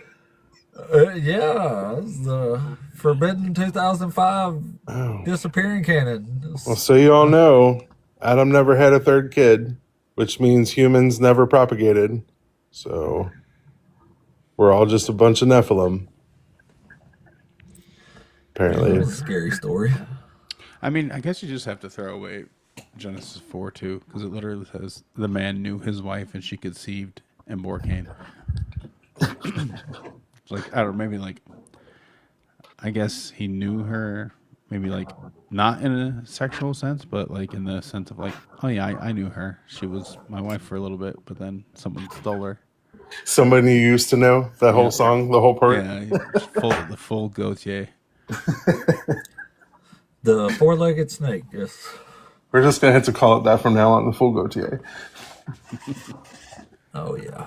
Yeah, it was the Forbidden 2005 disappearing canon. Well, so you all know, Adam never had a third kid, which means humans never propagated. So we're all just a bunch of Nephilim. It was Apparently. a scary story. I mean, I guess you just have to throw away Genesis 4 too, because it literally says the man knew his wife and she conceived and bore Cain. It's like, I don't know, maybe like, I guess he knew her, maybe like not in a sexual sense, but like in the sense of like, oh yeah, I knew her. She was my wife for a little bit, but then someone stole her. Somebody you used to know that whole song, the whole part. Yeah, the full Gautier. The four-legged snake, yes. We're just gonna have to call it that from now on. The full Gautier. Oh, yeah.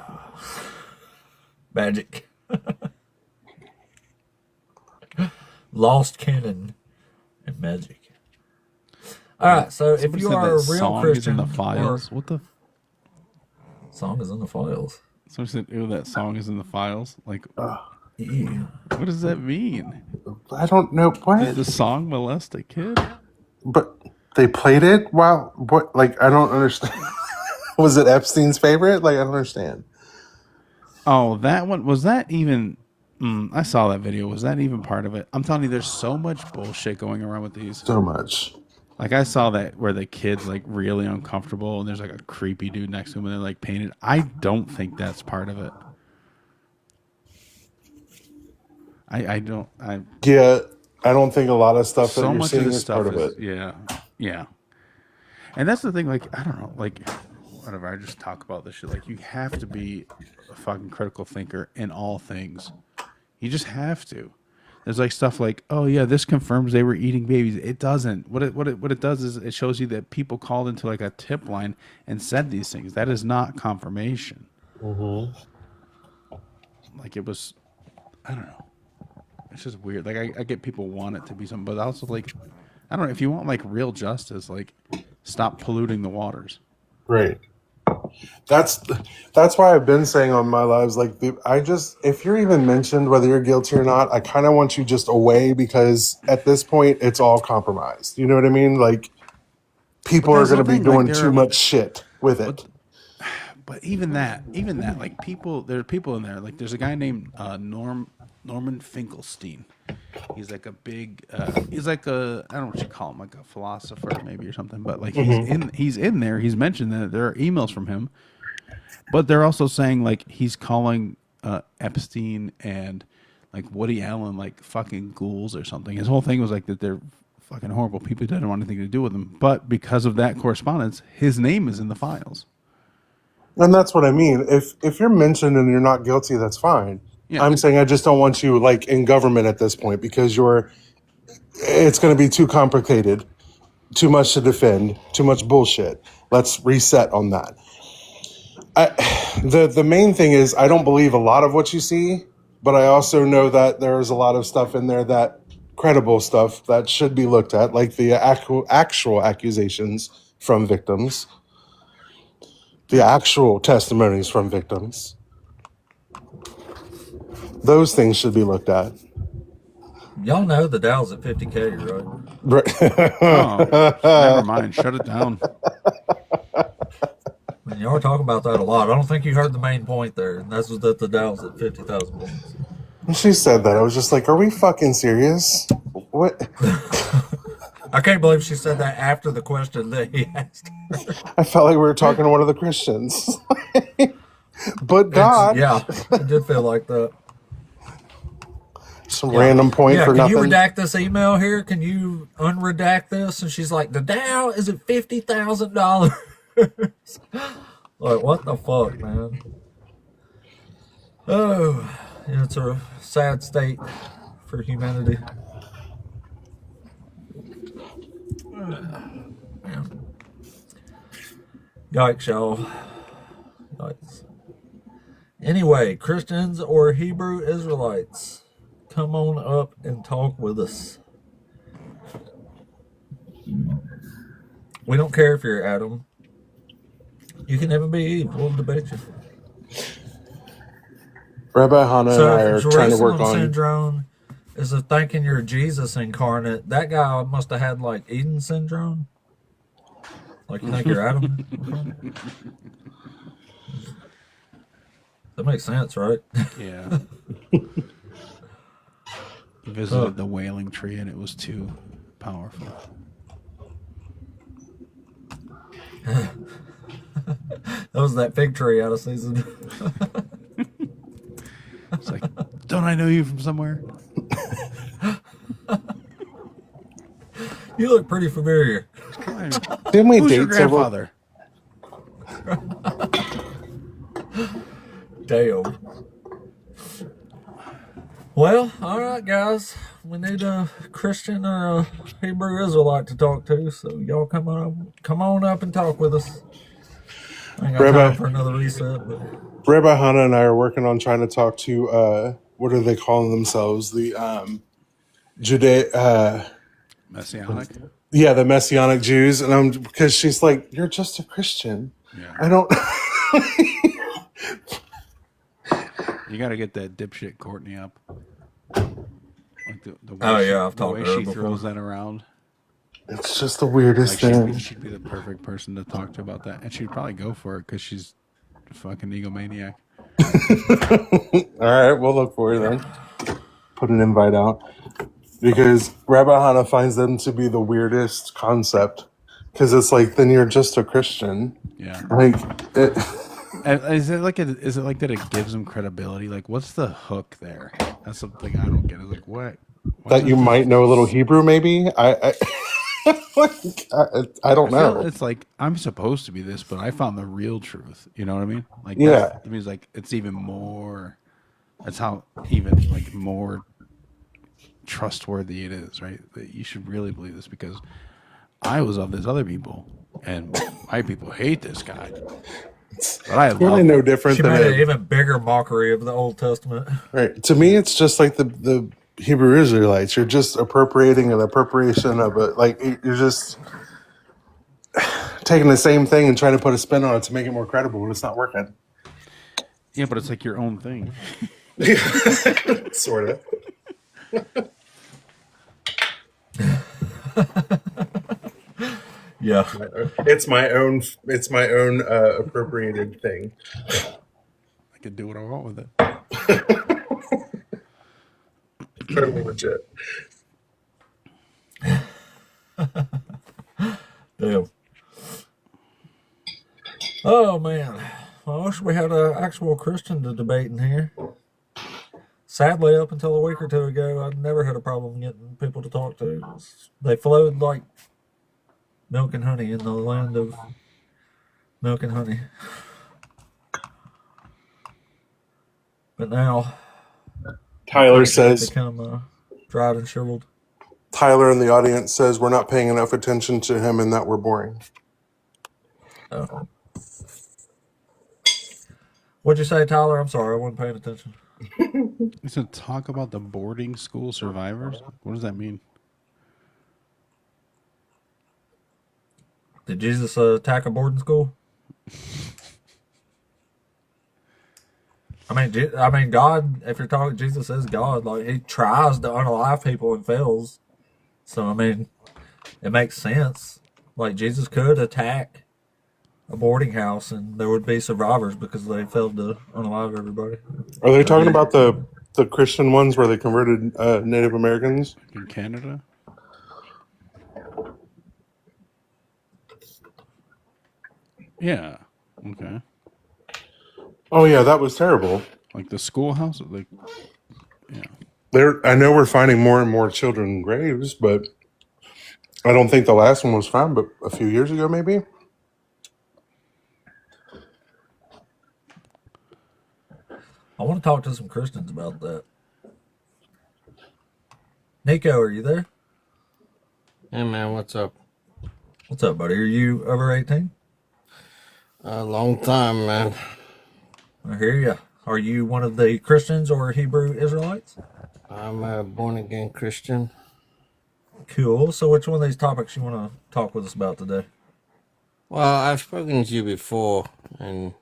Magic. Lost canon and magic. All right, so Somebody if you said are a that real song Christian, is in the files. What the? Song is in the files. Someone said, "Ew, that song is in the files." Like, Ew. what does that mean? I don't know Did what, the song molest a kid? but they played it while what? Like I don't understand. Was it Epstein's favorite? Like I don't understand. Oh, that one was that even? I saw that video. Was that even part of it? I'm telling you, there's so much bullshit going around with these. So much. Like I saw that where the kid's like really uncomfortable and there's like a creepy dude next to him and they're like painted. I don't think that's part of it. Yeah, I don't think a lot of stuff that So you're much of seeing this is stuff part of is it. yeah. And that's the thing, like, I don't know, like whatever, I just talk about this shit. Like you have to be a fucking critical thinker in all things. You just have to. There's like stuff like, oh yeah, this confirms they were eating babies. It doesn't. What it does is it shows you that people called into like a tip line and said these things. That is not confirmation. Mm-hmm. Like it was, I don't know. It's just weird. Like I get people want it to be something, but also like, I don't know. If you want like real justice, like stop polluting the waters. Right. That's why I've been saying on my lives, like if you're even mentioned, whether you're guilty or not, I kind of want you just away because at this point it's all compromised. You know what I mean? Like people are going to be doing too much shit with it. But even that, like there are people in there. Like there's a guy named Norman Finkelstein. He's like a big, he's like a, I don't know what you call him, like a philosopher maybe or something. But like he's in there. He's mentioned that there are emails from him, but they're also saying like he's calling Epstein and like Woody Allen like fucking ghouls or something. His whole thing was like that they're fucking horrible people. He didn't want anything to do with them. But because of that correspondence, his name is in the files. And that's what I mean. If you're mentioned and you're not guilty, that's fine. Yeah. I'm saying I just don't want you like in government at this point because it's going to be too complicated, too much to defend, too much bullshit. Let's reset on that. The main thing is I don't believe a lot of what you see, but I also know that there's a lot of stuff in there that credible stuff that should be looked at, like the actual accusations from victims, the actual testimonies from victims. Those things should be looked at. Y'all know the Dow's at 50K, right? Oh, never mind. Shut it down. And y'all were talking about that a lot. I don't think you heard the main point there. And that's that the Dow's at 50,000 points. When she said that, I was just like, are we fucking serious? What? I can't believe she said that after the question that he asked her. I felt like we were talking to one of the Christians. But God. Yeah, it did feel like that. Some random point for nothing. Can you redact this email here? Can you unredact this? And she's like, the Dow is at $50,000. Like, what the fuck, man? Oh, yeah, it's a sad state for humanity. Yeah. Yikes, y'all. Yikes. Anyway, Christians or Hebrew Israelites, come on up and talk with us. We don't care if you're Adam. You can even be Eve. We'll debate you. Rabbi Hannah and I are trying to work on syndrome is a thinking you're Jesus incarnate. That guy must have had like Eden syndrome. Like you think you're Adam? That makes sense, right? Yeah. He visited the Wailing Tree and it was too powerful. That was that fig tree out of season. It's like, don't I know you from somewhere? You look pretty familiar. Didn't we Who's date your grandfather? Damn. Well, all right, guys. We need a Christian or a Hebrew Israelite to talk to, so y'all come on up and talk with us. I ain't got time for another reset. But Rabbi Hannah and I are working on trying to talk to what are they calling themselves? The Messianic? Yeah, the Messianic Jews. And because she's like, you're just a Christian. Yeah. I don't You got to get that dipshit Courtney up. Like the way I've the talked way to her she before. throws that around. It's just the weirdest Like thing. she'd be the perfect person to talk to about that, and she'd probably go for it because she's a fucking egomaniac. All right, we'll look for it then. Put an invite out because Rabbi Hannah finds them to be the weirdest concept because it's like then you're just a Christian. Yeah. Like it, Is it like that it gives them credibility? Like, what's the hook there? That's something I don't get. It's like what? that you might know a little Hebrew, maybe. I I don't feel know. it's like I'm supposed to be this, but I found the real truth. You know what I mean? Like, Yeah. that means like it's even more. That's how even like more trustworthy it is, right? That you should really believe this because I was of this other people, and my people hate this guy. But I love Really him. no different She than made an a, even bigger mockery of the Old Testament. right. To me, it's just like the Hebrew Israelites. You're just appropriating an appropriation of it. Like you're just taking the same thing and trying to put a spin on it to make it more credible, but it's not working. Yeah, but it's like your own thing. Sort of. Yeah. It's my own. It's my own appropriated thing. I could do what I want with it. Totally legit. Damn. Oh man, I wish we had an actual Christian to debate in here. Sadly, up until a week or two ago, I never had a problem getting people to talk to. They flowed like milk and honey in the land of milk and honey. But now, Tyler things have says. become dried and shriveled. Tyler in the audience says we're not paying enough attention to him and that we're boring. Oh. What'd you say, Tyler? I'm sorry, I wasn't paying attention. You said talk about the boarding school survivors. What does that mean? Did Jesus attack a boarding school? I mean, God. If you're talking, Jesus is God. Like He tries to unalive people and fails. So I mean, it makes sense. Like Jesus could attack a boarding house and there would be survivors because they failed to unalive everybody. Are they talking about the Christian ones where they converted Native Americans? In Canada? Yeah. Okay. Oh yeah, that was terrible. Like the schoolhouse? Like, yeah. I know we're finding more and more children graves, but I don't think the last one was found but a few years ago maybe. I want to talk to some Christians about that. Nico, are you there? Hey man, what's up? What's up, buddy? Are you over 18? A long time, man. I hear you. Are you one of the Christians or Hebrew Israelites? I'm a born again Christian. Cool. So which one of these topics you want to talk with us about today? Well, I've spoken to you before, and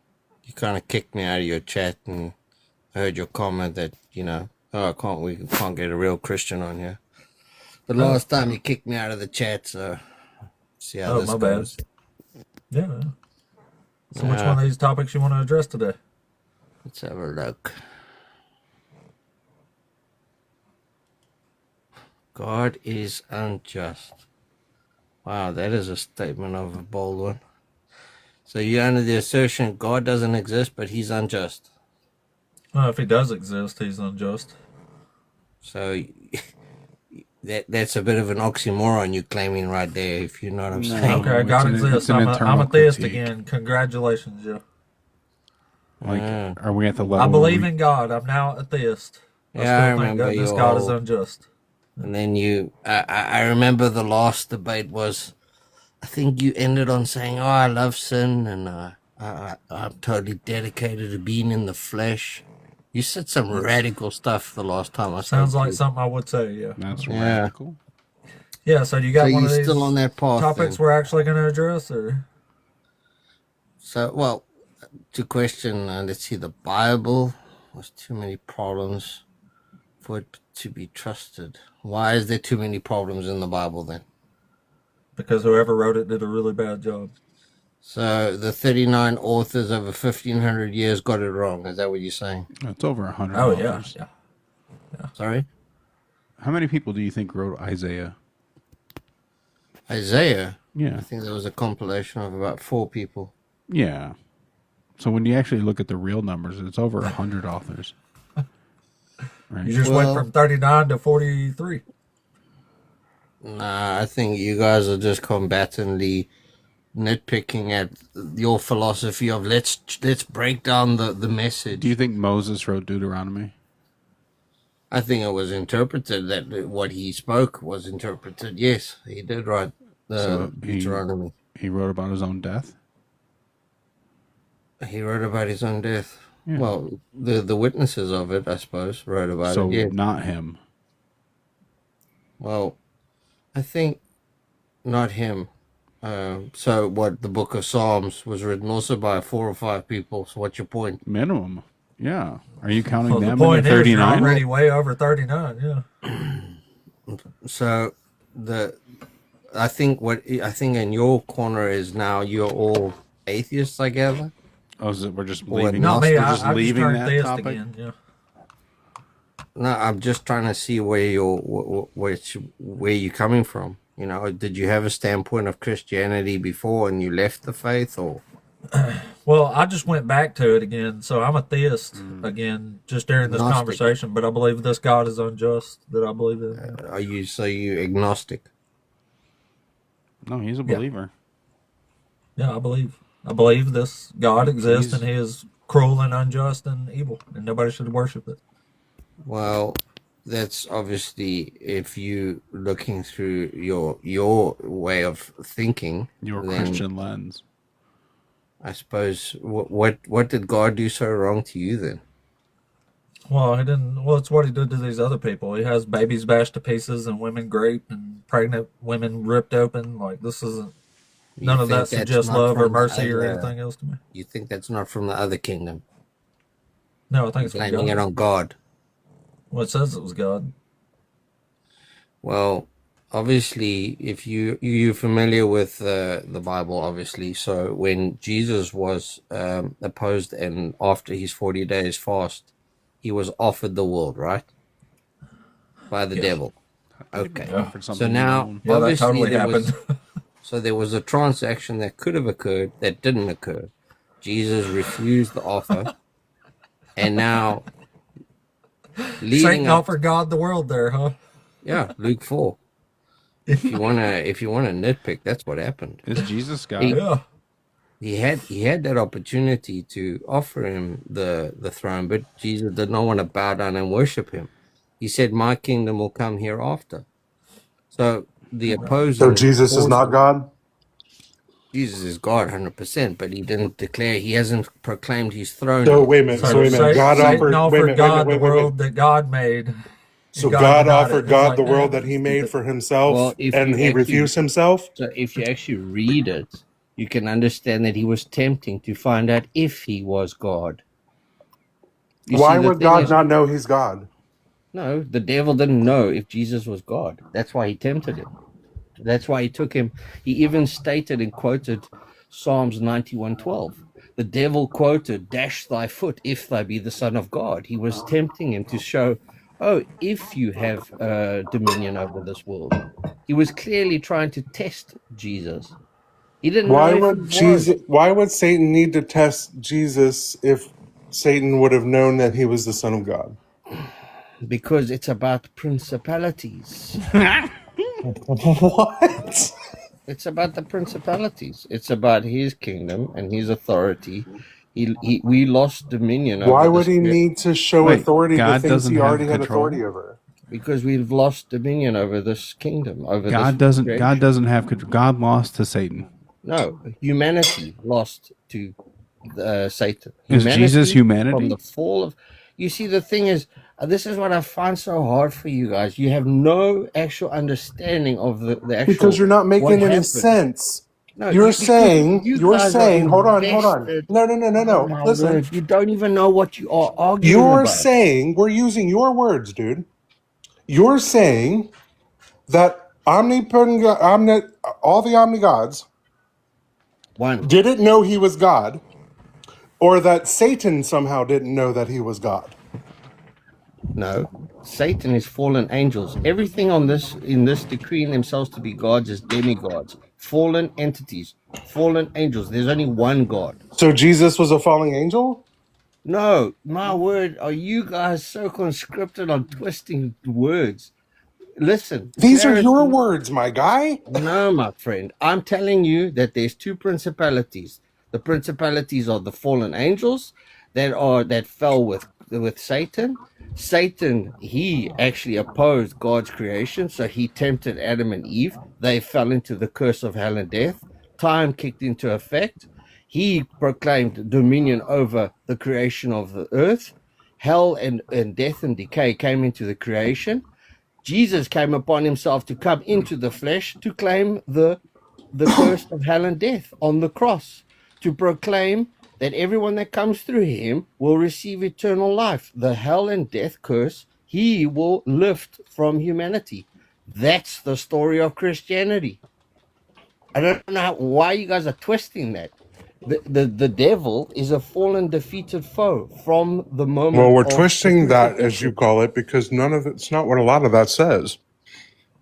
you kind of kicked me out of your chat, and I heard your comment that we can't get a real Christian on here. But last time you kicked me out of the chat, so see how this my goes. bad. Yeah. So which one of these topics you want to address today? Let's have a look. God is unjust. Wow, that is a statement of a bold one. So you're under the assertion God doesn't exist, but he's unjust. If he does exist, he's unjust. So that's a bit of an oxymoron you're claiming right there, if you know what I'm saying. Okay, God it's exists. an I'm a internal theist critique. again. Congratulations, Joe. Like, are we at the level? I believe in God. I'm now a theist. Yeah, I still think remember that this your God is whole- unjust. And then I remember the last debate was, I think you ended on saying, "Oh, I love sin, and I'm totally dedicated to being in the flesh." You said some radical stuff the last time I Sounds spoke like to you. something I would say, yeah. That's Yeah. radical. Yeah, so you got So one of you're these still on that path, topics then? we're actually going to address, or? So, well, to question, let's see, the Bible. was too many problems for it to be trusted. Why is there too many problems in the Bible then? Because whoever wrote it did a really bad job. So the 39 authors over 1,500 years got it wrong. Is that what you're saying? It's over 100 Oh yeah, authors. yeah. Sorry? How many people do you think wrote Isaiah? Isaiah? Yeah. I think there was a compilation of about 4 people. Yeah. So when you actually look at the real numbers, it's over 100 authors. Right. You just went from 39 to 43. Nah, I think you guys are just combatantly nitpicking at your philosophy of let's break down the message. Do you think Moses wrote Deuteronomy? I think it was interpreted that what he spoke was interpreted. Yes, he did write the Deuteronomy. He wrote about his own death? He wrote about his own death. Yeah. Well, the witnesses of it, I suppose, wrote about it. Yeah. Not him. Well, I think not him. So what, the book of Psalms was written also by 4 or 5 people. So what's your point? Minimum. Yeah. Are you counting Well, them the point in the is, you're 39? already way over 39. Yeah. So I think in your corner is now you're all atheists, I gather. Oh, is it, we're just Well, leaving. Not this? me. We're just I leaving just turned that theist topic. again. Yeah. No, I'm just trying to see where you're coming from. You know, did you have a standpoint of Christianity before and you left the faith, or? Well, I just went back to it again, so I'm a theist again, just during this Gnostic. conversation. But I believe this God is unjust. That I believe in. Are you agnostic? No, he's a believer. Yeah, I believe this God exists, and He is cruel and unjust and evil, and nobody should worship it. Well, that's obviously if you looking through your way of thinking. Your then Christian lens. I suppose what did God do so wrong to you then? Well, He didn't. Well, it's what He did to these other people. He has babies bashed to pieces and women raped and pregnant women ripped open. Like, this isn't. None of that suggests love or mercy or anything else to me. You think that's not from the other kingdom? No, I think it's from Blaming it God. on God. Well, it says it was God. Well, obviously, if you're familiar with the Bible, obviously. So when Jesus was opposed and after his 40 days fast, he was offered the world, right? By the devil. Okay. Offered So something now, known. Yeah, that obviously, totally happened. So there was a transaction that could have occurred that didn't occur. Jesus refused the offer, and now Satan offered God the world there, huh? Yeah, Luke 4. If you wanna nitpick, that's what happened. Is Jesus God? Yeah. He had that opportunity to offer him the throne, but Jesus did not want to bow down and worship him. He said, "My kingdom will come hereafter." So the opposing. So Jesus is not God? Jesus is God 100%, but he didn't declare, he hasn't proclaimed his throne. So wait a minute. So God Satan offered God the world that God made. So God denied offered it. God It's the like, world that he made for himself, Well, if and you he actually- refused himself? So if you actually read it, you can understand that he was tempting to find out if he was God. Why the would thing God is- not know he's God? No, the devil didn't know if Jesus was God. That's why he tempted him. That's why he took him. He even stated and quoted Psalms 91:12. The devil quoted, "Dash thy foot if thou be the Son of God." He was tempting him to show, oh, if you have dominion over this world. He was clearly trying to test Jesus. He didn't Why know would if he was. Why would Satan need to test Jesus if Satan would have known that he was the Son of God? Because it's about principalities. What? It's about the principalities. It's about his kingdom and his authority. We lost dominion over Why the would he spirit need to show Wait, authority to God things doesn't he have already had control? authority over? because we've lost dominion over this kingdom. Over God this doesn't. creation. God doesn't have control. God lost to Satan. No, humanity lost to Satan. Is Jesus humanity? From the fall of. You see, the thing is, this is what I find so hard for you guys. You have no actual understanding of the actual. Because you're not what making any happened. sense. No, You're because saying, you you're guys are saying, hold on. invested. No. Oh my Listen, word! You don't even know what you are arguing you're about. saying, we're using your words, dude. You're saying that omnipotent, all the omnigods One, didn't know he was God, or that Satan somehow didn't know that he was God. no. Satan is fallen angels. Everything on this in this decreeing themselves to be gods is demigods, fallen entities, fallen angels. There's only one God. So Jesus was a falling angel? No, my word, are you guys so conscripted on twisting words? Listen, These are your clarity. words, my guy. No, my friend. I'm telling you that there's two principalities. The principalities are the fallen angels that fell with Satan. Satan, he actually opposed God's creation, so he tempted Adam and Eve. They fell into the curse of hell and death. Time kicked into effect. He proclaimed dominion over the creation of the earth. Hell and death and decay came into the creation. Jesus came upon himself to come into the flesh to claim the curse of hell and death on the cross, to proclaim that everyone that comes through him will receive eternal life. The hell and death curse he will lift from humanity. That's the story of Christianity. I don't know why you guys are twisting that. The devil is a fallen, defeated foe from the moment Well, we're of the twisting that, as you crucifixion. call it, because it's not what a lot of that says.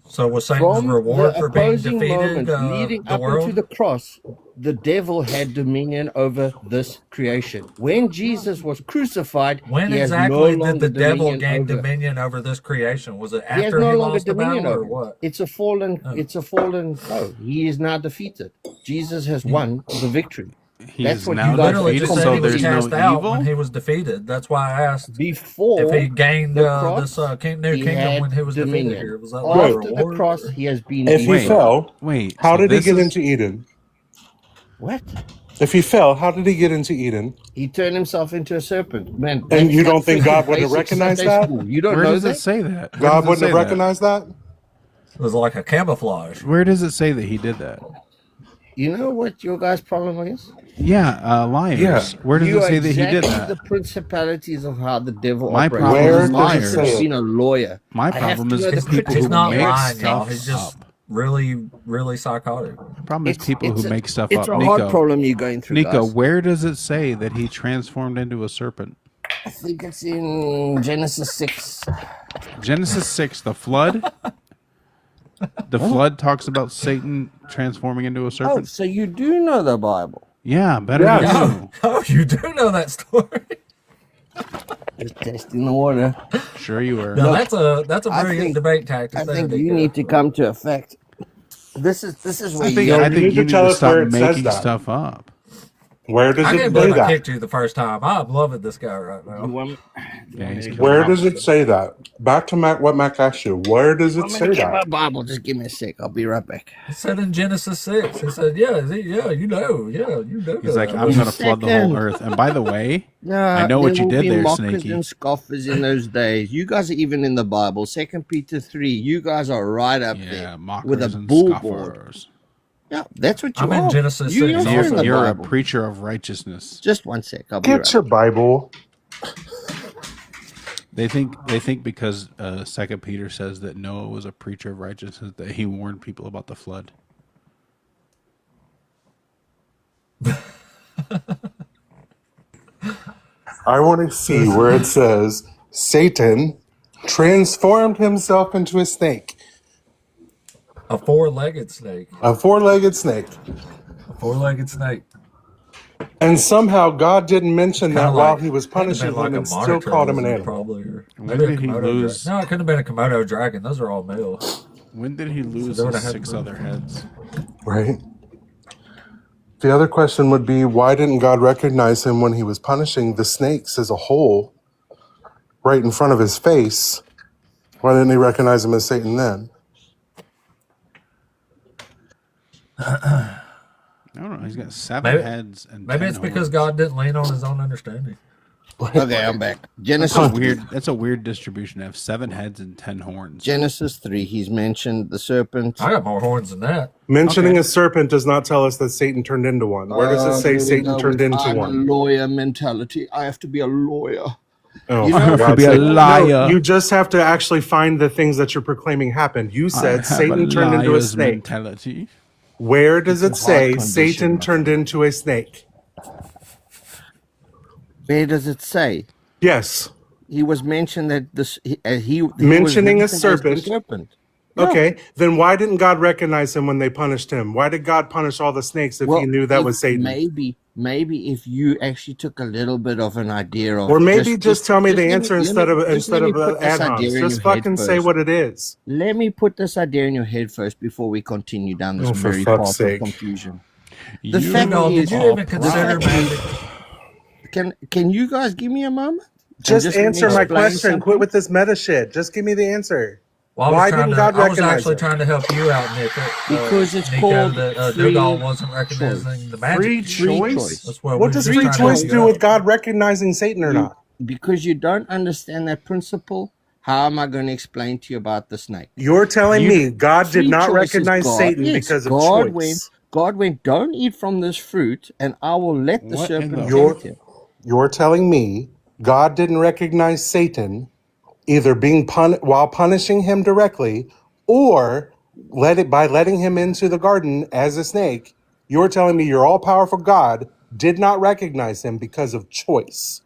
So was Satan's From the reward for being opposing defeated moment leading the up into world? the cross, the devil had dominion over this creation. When Jesus was crucified, When he has no exactly did longer the devil dominion gain over. dominion over this creation? Was it He has after no he longer lost the dominion battle or over it. what? It's a fallen. Oh. It's a fallen foe. He is now defeated. Jesus has won the victory. He That's is what now you guys Literally are just defeated, said so he was there's completely. no cast out evil. when he was defeated. That's why I asked if he Before gained the this cross, new he kingdom when had he was defeated dominion. here. Was that like a After the reward? cross, Or? he has been If he Wait, defeated. fell, wait. how So did he this get is into Eden? What? If he fell, how did he get into Eden? He turned himself into a serpent. Man, And that's you like don't think freaking God wouldn't have basic recognized Sunday that? school. You don't where know does it that? say that? Where God does it wouldn't say have that? recognized that? It was like a camouflage. Where does it say that he did that? You know what your guys' problem is? Yeah, liars. Yeah. Where does You it are say that he did exactly that? the principalities of how the devil My operates. problem Where is does it I've say liars. it? been a lawyer. My I have problem to is know the people He's who not make lying, y'all. stuff He's just up. really, really psychotic. The problem is people who make stuff it's up. a hard Nico, problem you're going through, Nico, guys. where does it say that he transformed into a serpent? I think it's in Genesis 6. Genesis 6, the flood. The flood talks about Satan transforming into a Oh, serpent. so you do know the Bible. Yeah, better Yes. than Oh, you. oh, you do know that story. Just testing the water. Sure you were. Now Look, that's a I very good think- debate tactic. I there, think you Nico. need to come to effect. This is where I think you No, I you think need you to need tell to us where stop it says making that. stuff up. Where does I it can't say believe I that? kicked you the first time. I'm loving this guy right You now. want, Yeah, he's killing Where it. does it say that? Back to Mac, what Mac asked you. Where does it want me say to get my that? Bible? Just give me a sec. I'll be right back. He said in Genesis 6, he said, yeah, you know. He's like, that. I'm going to flood the whole Second. earth. And by the way, Yeah, I know what there you will did be there, mockers Snaky. and scoffers in those days. You guys are even in the Bible. 2 Peter 3. You guys are right up Yeah, there mockers with a and bullboard. scoffers. Yeah, that's what you I'm are. in Genesis You 6 are You're, in the also. you're a Bible. preacher of righteousness. Just one sec. I'll be right Get your Bible. They think because 2 Peter says that Noah was a preacher of righteousness that he warned people about the flood. I want to see where it says Satan transformed himself into a snake, A four-legged snake. a four-legged snake. A four-legged snake. And somehow God didn't mention Kinda that while like- he was couldn't have punishing been like him a and still monitor called him an lizard, animal. probably. Or When maybe a did he Komodo lose- dragon. No, it couldn't have been a Komodo dragon. Those are all male. When did he lose they would've his had 6 to- other heads? Right? The other question would be, why didn't God recognize him when he was punishing the snakes as a whole right in front of his face? Why didn't he recognize him as Satan then? I don't know. He's got 7 Maybe- heads and Maybe 10 it's because horns. God didn't lean on his own understanding. Okay, I'm back. That's Genesis a weird. That's a weird distribution. To have 7 heads and 10 horns. Genesis 3. He's mentioned the serpent. I got more horns than that. Mentioning a serpent does not tell us that Satan turned into one. Where does it say Here we Satan go turned with into I'm one? a lawyer mentality. I have to be a lawyer. Oh, You I know, have to God's be a sake. liar. No, you just have to actually find the things that you're proclaiming happened. You I said have Satan a turned into a liar's snake. mentality. Where does It's it a heart say condition, Satan my turned friend. into a snake? Where does it say? Yes. He was mentioned that he was Mentioning a mentioned as the serpent. serpent. Yeah. Okay, then why didn't God recognize him when they punished him? Why did God punish all the snakes if he knew that was Satan? Maybe if you actually took a little bit of an idea of, Or maybe just tell me the answer instead of ad ad homs. Just fucking say what it is. Let me put this idea in your head first before we continue down this Oh, for very fuck's path of sake. confusion. You fact No, did is- you are even consider proud. magic? Can you guys give me a moment? Just let me answer my explain question. something? Quit with this meta shit. Just give me the answer. Well, Why didn't God I was recognize actually him? trying to help you out, Nick. Because it's Nico, called that free Dougal wasn't recognizing the magic. Free Free choice? choice. That's what What we're does just free trying to help choice you do out. with God recognizing Satan or not? Because you don't understand that principle, how am I going to explain to you about the snake? You're telling me God did Free not choice is recognize God. Satan Yes, because of God choice. God went, don't eat from this fruit, and I will let the What in serpent the- tempt him. You're telling me God didn't recognize Satan either being while punishing him directly or by letting him into the garden as a snake. You're telling me your all-powerful God did not recognize him because of choice.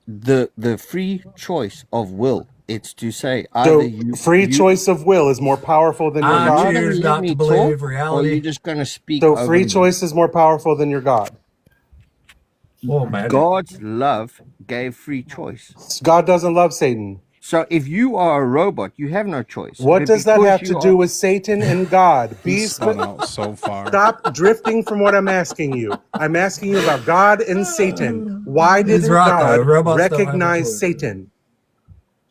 The free choice of will. It's to say So either you free choice of will is more powerful than your I God? choose let not me to believe talk, or reality. you're just going to speak So over free me. choice is more powerful than your God. Well, magic. God's love gave free choice. God doesn't love Satan. So if you are a robot, you have no choice. What But does that because have to you do are- with Satan and God? He spun out so far. Stop drifting from what I'm asking you. I'm asking you about God and Satan. Why He's didn't right, though. God Robots don't have a recognize choice. Satan?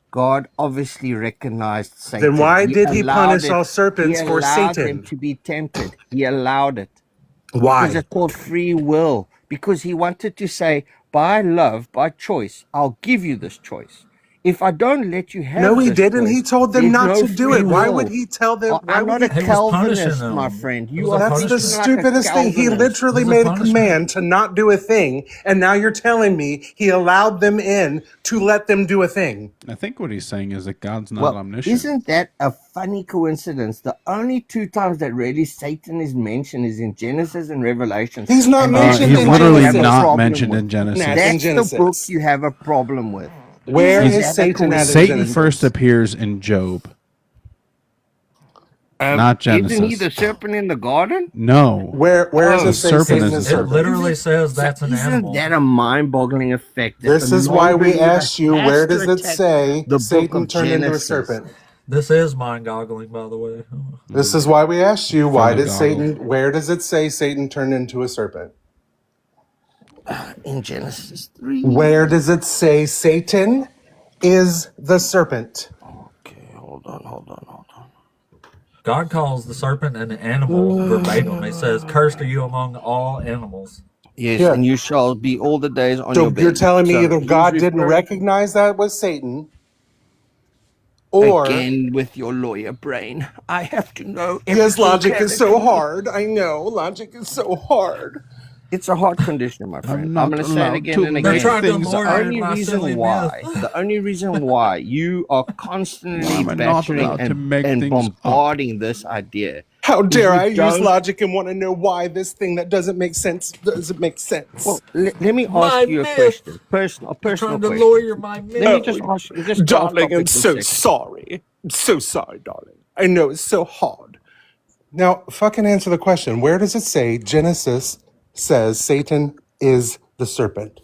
God obviously recognized Satan. Then why did he allowed punish all serpents he for allowed Satan? them to be tempted. He allowed it. Because Why? it's called free will. Because he wanted to say, by love, by choice, I'll give you this choice. If I don't let you have No, he this didn't. choice, He told them there's not no to do free it. Why will. would he tell them? Why I'm would not he? a He was punishing Calvinist, them. my friend. It You was a are That's the thinking like a stupidest thing. He Calvinist. literally It was a made a punishment. command to not do a thing, and now you're telling me he allowed them in to let them do a thing. I think what he's saying is that God's not Well, omniscient. isn't that a funny coincidence? The only 2 times that really Satan is mentioned is in Genesis and Revelation. He's not And mentioned he's in literally Genesis. not mentioned in Genesis. Nah, That's in the book Genesis. you have a problem with. Where Isn't is that a Satan at in Satan Genesis? first appears in Job, not Genesis. Isn't he the serpent in the garden? No. Where does Oh, it say serpent Satan is a is It serpent. serpent? literally says that's an Isn't animal. that a mind-boggling effect? That This the is why we non-believer asked you, has where to does it attack say the book Satan of turned into a Genesis? serpent? This is mind-goggling, by the way. This is why we asked you, why From the did goggle. Satan, where does it say Satan turned into a serpent? In Genesis 3. Where does it say Satan is the serpent? Okay, hold on. God calls the serpent an animal verbatim. He says, "Cursed are you among all animals." Yes, Yeah. and you shall be all the days on So your bed. you're telling me So either he's God didn't referring- recognize that was Satan, or Again with your lawyer brain. I have to know. yes, logic is so everything. hard. I know, logic is so hard. It's a heart condition, my friend. I'm not going to say it allowed again to and make They're again. trying to things The lawyer only my silly reason why, myth. the only reason why you are constantly Why am I not battering allowed to make and things up? bombarding this idea. How dare you I use don't- logic and want to know why this thing that doesn't make sense doesn't make sense? Well, let me My ask you a myth. question. Personal You're trying to question. lawyer my myth. Let me just ask you. Just go off Darling, topic I'm for a so second. sorry. I'm so sorry, darling. I know it's so hard. Now, fucking answer the question. Where does it say Genesis says Satan is the serpent?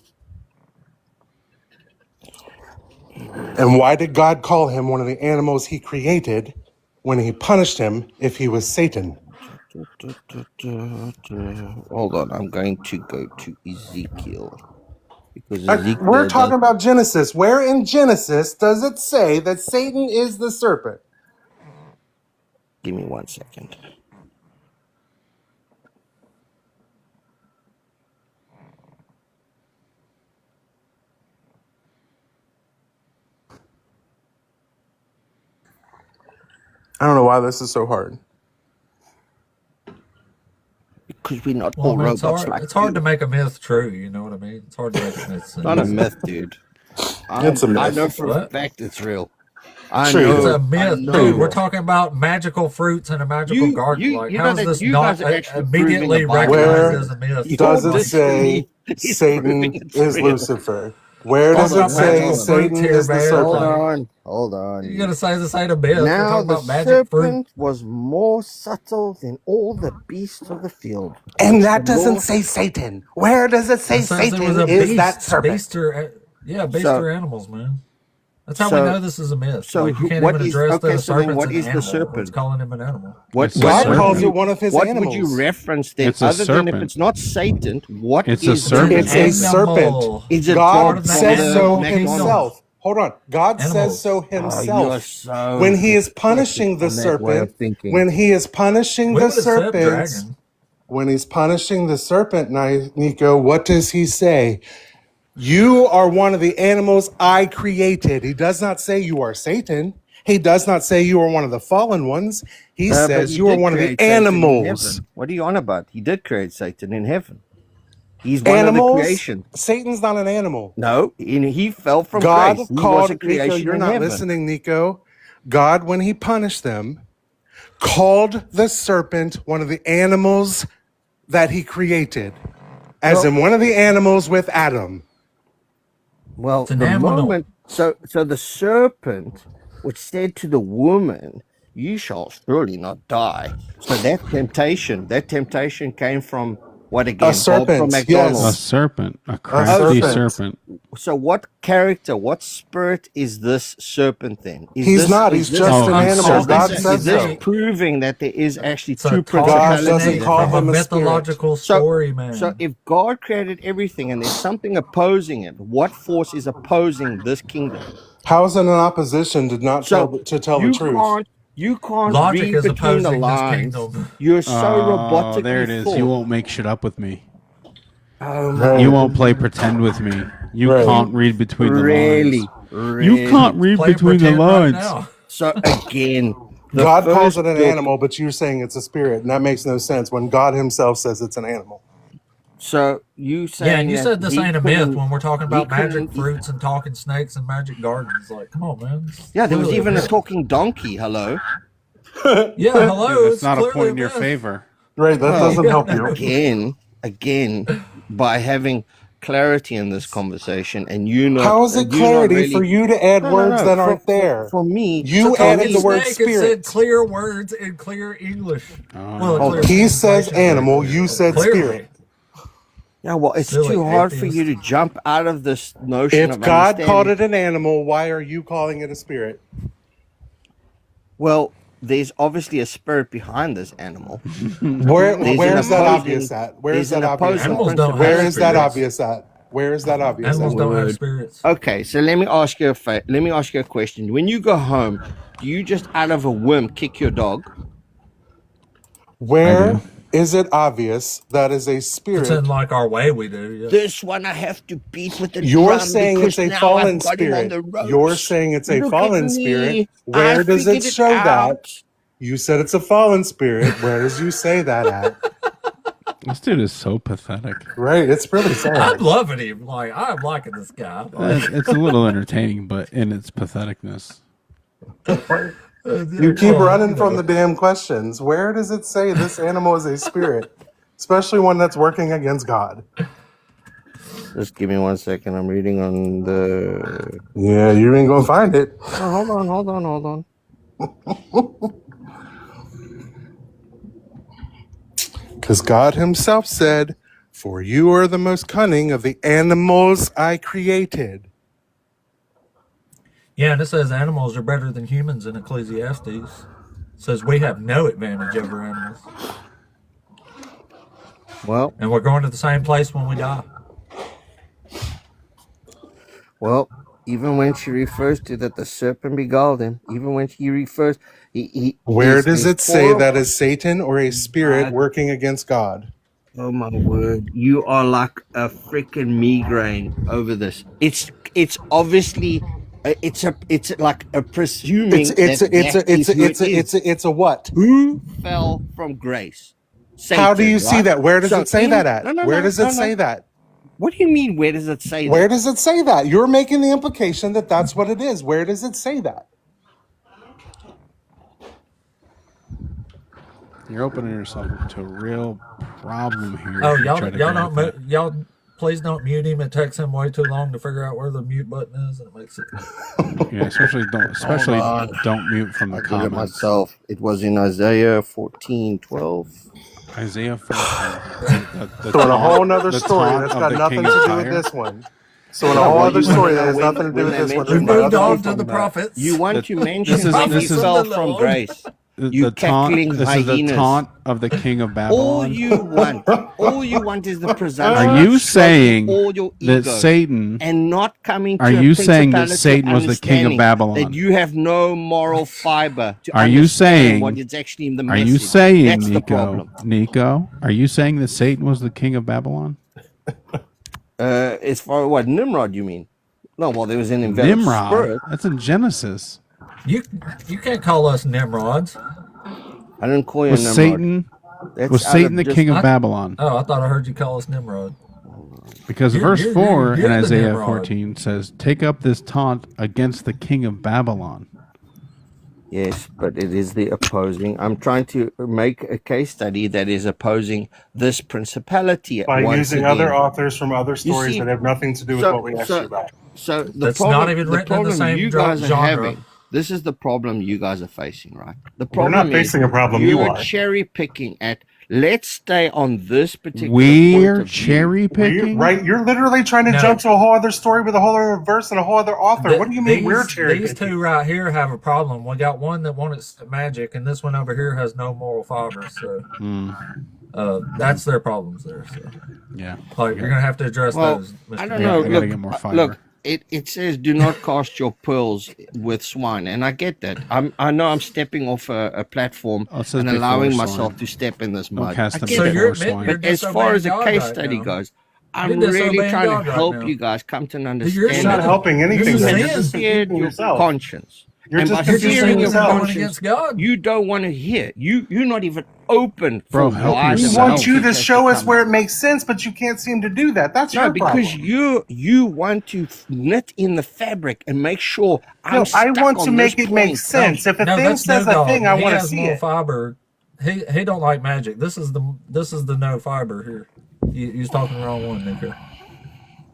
And why did God call him one of the animals he created when he punished him if he was Satan? Hold on, I'm going to go to Ezekiel. Because We're Ezekiel talking about Genesis. Where in Genesis does it say that Satan is the serpent? Give me 1 second. I don't know why this is so hard. Because we're not Well, all I mean, robots like it's hard you. to make a myth true. You know what I mean? It's hard to make a myth sense. Not a myth, dude. It's a myth. I know for a What? fact it's real. I True. It's know. a myth, know. dude. We're talking about magical fruits and a magical garden. Like, you how know is that this you not guys are actually proving immediately the Bible. recognized Where as a myth? does it Your say disbelief is Satan proving it's is real. Lucifer? Where Talk does it about say magical fruits Satan here, is the man. serpent? Hold on. You're gonna say this ain't a myth? We're Now talking the about magic fruit. serpent was more subtle than all the beasts of the field. And which that the doesn't Lord- say Satan. Where does it say It says it was Satan a is beast. that serpent? Beast So- are animals, man. That's how so- we know this is a myth. so Like, you can't what even is- address okay, that a so then serpent's what an is the animal. serpent? It's calling him an animal. What It's a God serpent. calls it one of his what animals. would you reference then? It's a Other than if serpent. it's not Satan, what It's a is the serpent. It's a animal? serpent. Is it God part of the says animal so McDonald's? himself. Hold on. God Animals. says so Oh, you are himself. so When he is punishing the on that way of serpent, thinking. when he is punishing We the would accept serpent, dragon. when he's punishing the serpent, Nico, what does he say? You are one of the animals I created. He does not say you are Satan. He does not say you are one of the fallen ones. He But says he you are did one of the create Satan in animals. heaven. What are you on about? He did create Satan in heaven. He's one Animals? of the creation. Satan's not an animal. No, he fell from God grace. He called was a Nico. creation You're in not heaven. listening, Nico. God, when he punished them, called the serpent one of the animals that he created, as in one of the animals with Adam. Well, It's an the animal. moment so the serpent which said to the woman, "You shall surely not die." So that temptation came from what again? A serpent, Bob from yes. A McDonald's. serpent. A crafty serpent. So what character, what spirit is this serpent then? He's not. He's just an animal. God is says this so. proving that there is actually It's a two God principalities? doesn't call from him a a spirit. mythological So- story, man. So if God created everything and there's something opposing it, what force is opposing this kingdom? How is it an opposition to not So tell the truth? You can't Logic read is between the opposing this lines. kingdom. You're so robotically there it is. thought. You won't make shit up with me. Oh Right. my You won't play pretend with me. You Right. can't read between the really, lines. really. You can't read Play between the pretend right lines. now. So again, the God calls first it an book- animal, but you're saying it's a spirit, and that makes no sense when God himself says it's an animal. So you saying Yeah, and you that said this he ain't a myth couldn't- when we're talking about he couldn't- magic fruits and talking snakes and magic gardens. Like, come on, man. It's Yeah, there was clearly even a myth. talking donkey. Hello. Yeah, hello. That's it's not a clearly point in your myth. favor. Right, that Well, doesn't help you. Again, by having clarity in this conversation, and you know, How is it and you not clarity really- for you to add No, no, words no. that For- aren't for- there? For me, You for added me- the word Snake, it said spirit. clear words in clear English. Well, clear He says translation. animal, you said Clearly. spirit. Yeah, well, it's Silly too hard for atheist. you to jump out of this notion If of God called understanding. it an animal, why are you calling it a spirit? Well, there's obviously a spirit behind this animal. Where There's where's an that opposing- obvious at? Where there's is that an obvious opposing at? Animals don't Where have is that spirits. obvious at? Where is that obvious Animals at? don't have Word. spirits. Okay, so let me ask you a question. When you go home, do you just out of a whim kick your dog? Where is it obvious that is a It's spirit? in like our way we do. Yeah. This one I have to beat with the You're drum saying because it's a now fallen I've got him on spirit. the ropes. You're saying it's a Look fallen at me. spirit. I Where does it figured show that? out. You said it's a fallen spirit. Where does you say that at? This dude is so pathetic. Right, it's really I'm sad. loving him. Like, I'm liking this guy. It's a little entertaining, but in its patheticness. You keep running from the damn questions. Where does it say this animal is a spirit? Especially one that's working against God. Just give me 1 second. I'm reading on the. Yeah, you ain't gonna find it. Oh, hold on. Because God himself said, "For you are the most cunning of the animals I created." Yeah, and it says animals are better than humans in Ecclesiastes. It says we have no advantage over animals. Well, And we're going to the same place when we die. even when she refers to that the serpent beguiled him, even when she refers, Where does it say four- that is Satan or a spirit God. working against God? Oh my word! You are like a freaking migraine over this. It's obviously It's like a presuming It's a what? who fell from grace. Satan, How do you see right? that? Where does So it say in- that at? no, no, Where no, does no, it say no. that? What do you mean? Where does it say Where that? does it say that? You're making the implication that that's what it is. Where does it say that? You're opening yourself up to a real problem here. Oh, if you y'all, try to y'all go don't, with y'all, please don't mute him. It takes him way too long to figure out where the mute button is, and it makes it. that. Yeah, especially on. don't mute from the I did it comments. myself. It was in Isaiah 14:12. Isaiah 14. So in a whole nother the story taunt that's of got the nothing King to of do with Tyre. this one. So in a Yeah, whole well, other you wanna story know that has when- nothing to do when with they this one. mention There's We my moved other on people. to the prophets. You want The- to mention this is- when this he is- fell the from Lord. grace. You The taunt. cackling This is the hyenas. taunt of the King of All Babylon. you want is the presumption. Are you of stroking saying all your that egos Satan? and not coming to Are a you saying that principality of Satan was the king of understanding Babylon? that you have no moral fiber to Are you understand saying? what is actually in the Are message? you saying, That's the Nico? problem. Nico, are you saying that Satan was the king of Babylon? As far as what Nimrod you mean? No, well there was an invalid Nimrod. spirit. That's in Genesis. You can't call us Nimrods. I didn't call you Was Nimrod. Satan? That's Was out Satan of the just- king of I- Babylon? Oh, I thought I heard you call us Nimrod. Because You're- verse you're- 4 you're in the Isaiah Nimrod. 14 says, "Take up this taunt against the king of Babylon." Yes, but it is the opposing. I'm trying to make a case study that is opposing this principality. By once using again. other authors from other stories see, that have nothing to do with what we asked you about. So the That's problem, not even the written in the problem same you guys are genre. having. This is the problem you guys are facing, right? The We're problem not is facing a problem, you you're are. cherry picking at. Let's stay on this particular. We're point of view. cherry picking. Right? You're literally trying to No. jump to a whole other story with a whole other verse and a whole other author. What do you mean we're cherry These picking? two right here have a problem. We got one that wants magic, and this one over here has no moral fiber. So that's their problems there. So Yeah. like, you're gonna have to address Well, those. Mr. I don't Yeah, know. I gotta Look, get more fiber. look. It says do not cast your pearls with swine, and I get that. I know I'm stepping off a platform Oh, it says and allowing before myself swine. to step in this Don't mud. cast I them get So before that. you're admitting swine. you're But as far disobeying as a God case right study now. goes, I'm You're really disobeying trying God to right help now. you guys come to an You're understanding. You're not helping anything. This is Then. sin. You're just Seared defeating your yourself. conscience. You're And just by You're defeating just searing your going yourself. against God. You don't want to hear. You're not even open for Bro, help why the yourself. We want you message to has show us come where out. it makes sense, but you can't seem to do that. That's No, your because problem. you want to knit in the fabric and make sure I'm No, I stuck want to on make this it make point. sense. If a No, thing that's says no a dog. thing, I He want to has see more it. fiber. He don't like magic. This is the no fiber here. You're talking the wrong one, Nico.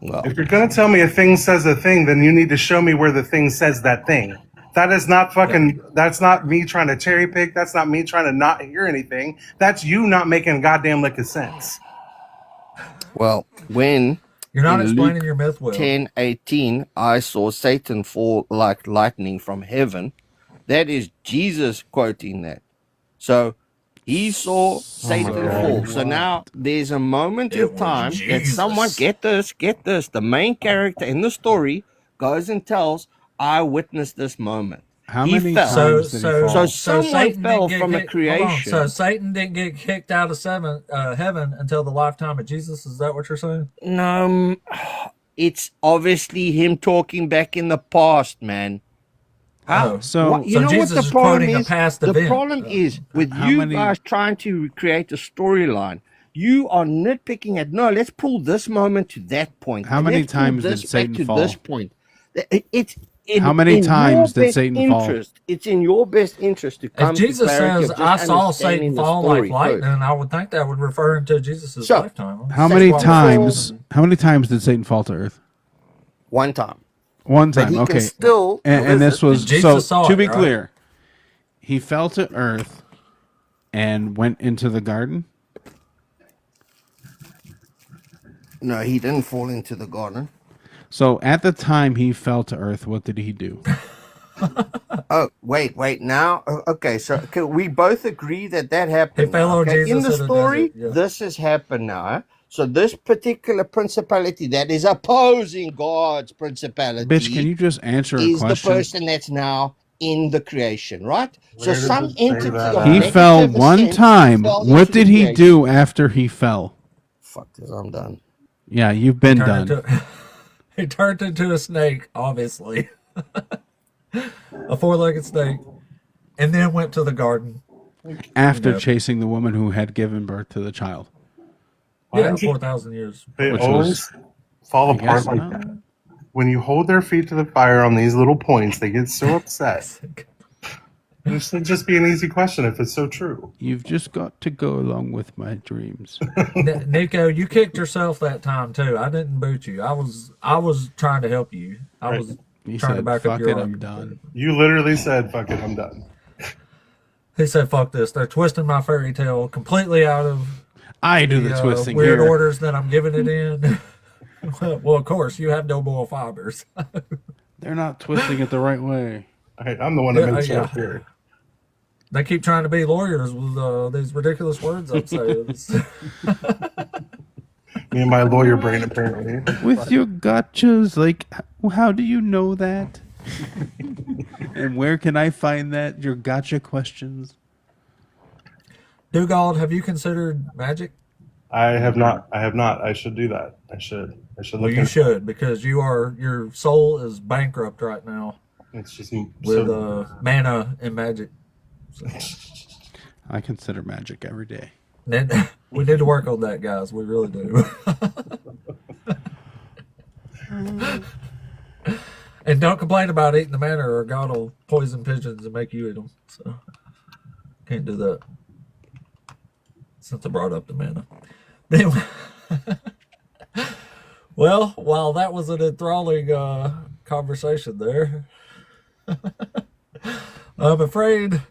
Well, If you're going to tell me a thing says a thing, then you need to show me where the thing says that thing. That is not fucking, that's not me trying to cherry pick. That's not me trying to not hear anything. That's you not making goddamn lick of sense. well, when You're not in explaining Luke your myth well. 10:18, I saw Satan fall like lightning from heaven. That is Jesus quoting that. So he saw Satan fall. So now there's a moment in time that someone, get this, the main character in the story goes and tells, I witnessed this moment. How He many fell. times did he fall? So someone Satan fell didn't get from a kicked- hold on. creation. So Satan didn't get kicked out of heaven until the lifetime of Jesus. Is that what you're saying? No, it's obviously him talking back in the past, man. Oh. So, You know Jesus what is the problem quoting a is? past The event. problem is with How you many- guys trying to create a storyline. You are nitpicking at no. Let's pull this moment to that point. How and many let's pull times this did back Satan to fall? This point. It's in, How many in times your did best Satan fall? interest. It's in your best interest to come If Jesus to clarity says, of just "I saw understanding Satan the fall story like first. lightning," I would think that would refer to Jesus' So, lifetime. how Say many what times? before- How many times did Satan fall to earth? One time. One But time. he can Okay. still And this visit. was Jesus so. saw To it, be right? clear, he fell to earth and went into the garden. No, he didn't fall into the garden. So at the time he fell to earth, what did he do? Oh, wait. Now, okay. So we both agree that happened. He fell now, on okay? Jesus In the in the story, desert, yeah. this has happened now. Huh? So this particular principality that is opposing God's principality Bitch, can you just answer a is the question? person that's now in the creation, right? So Where does some it say entity that of at? He negative fell one ascent time. fell What into the did he creation. do after he fell? Fuck this, I'm done. Yeah, you've been Turned done. into, he turned into a snake, obviously. a four-legged snake, and then went to the garden. After chasing the woman who had given birth to the child. Yeah, 4,000 years. They Which always was, fall I apart guess, like no. that. When you hold their feet to the fire on these little points, they get so upset. This should just be an easy question if it's so true. You've just got to go along with my dreams. Nico, you kicked yourself that time too. I didn't boot you. I was trying to help you. I was He trying to said, back fuck up your it, I'm argument. done. You literally said, fuck it, I'm done. He said, fuck this. They're twisting my fairy tale completely out of I do the twisting weird here. orders that I'm giving it in. Well, of course, you have no moral fibers. They're not twisting it the right way. I'm the one that makes sure here. They keep trying to be lawyers with these ridiculous words I'm saying. Me and my lawyer brain, apparently. With your gotchas, like, how do you know that? And where can I find that? Your gotcha questions. Dugald, have you considered magic? I have not. I should do that. I should Well, look you into should, because your soul is bankrupt right now It's just with so, mana and magic. So, I consider magic every day. we need to work on that, guys. We really do. And don't complain about eating the mana, or God will poison pigeons and make you eat them. So can't do that. Since I brought up the mana. Anyway. Well, while that was an enthralling conversation there, I'm afraid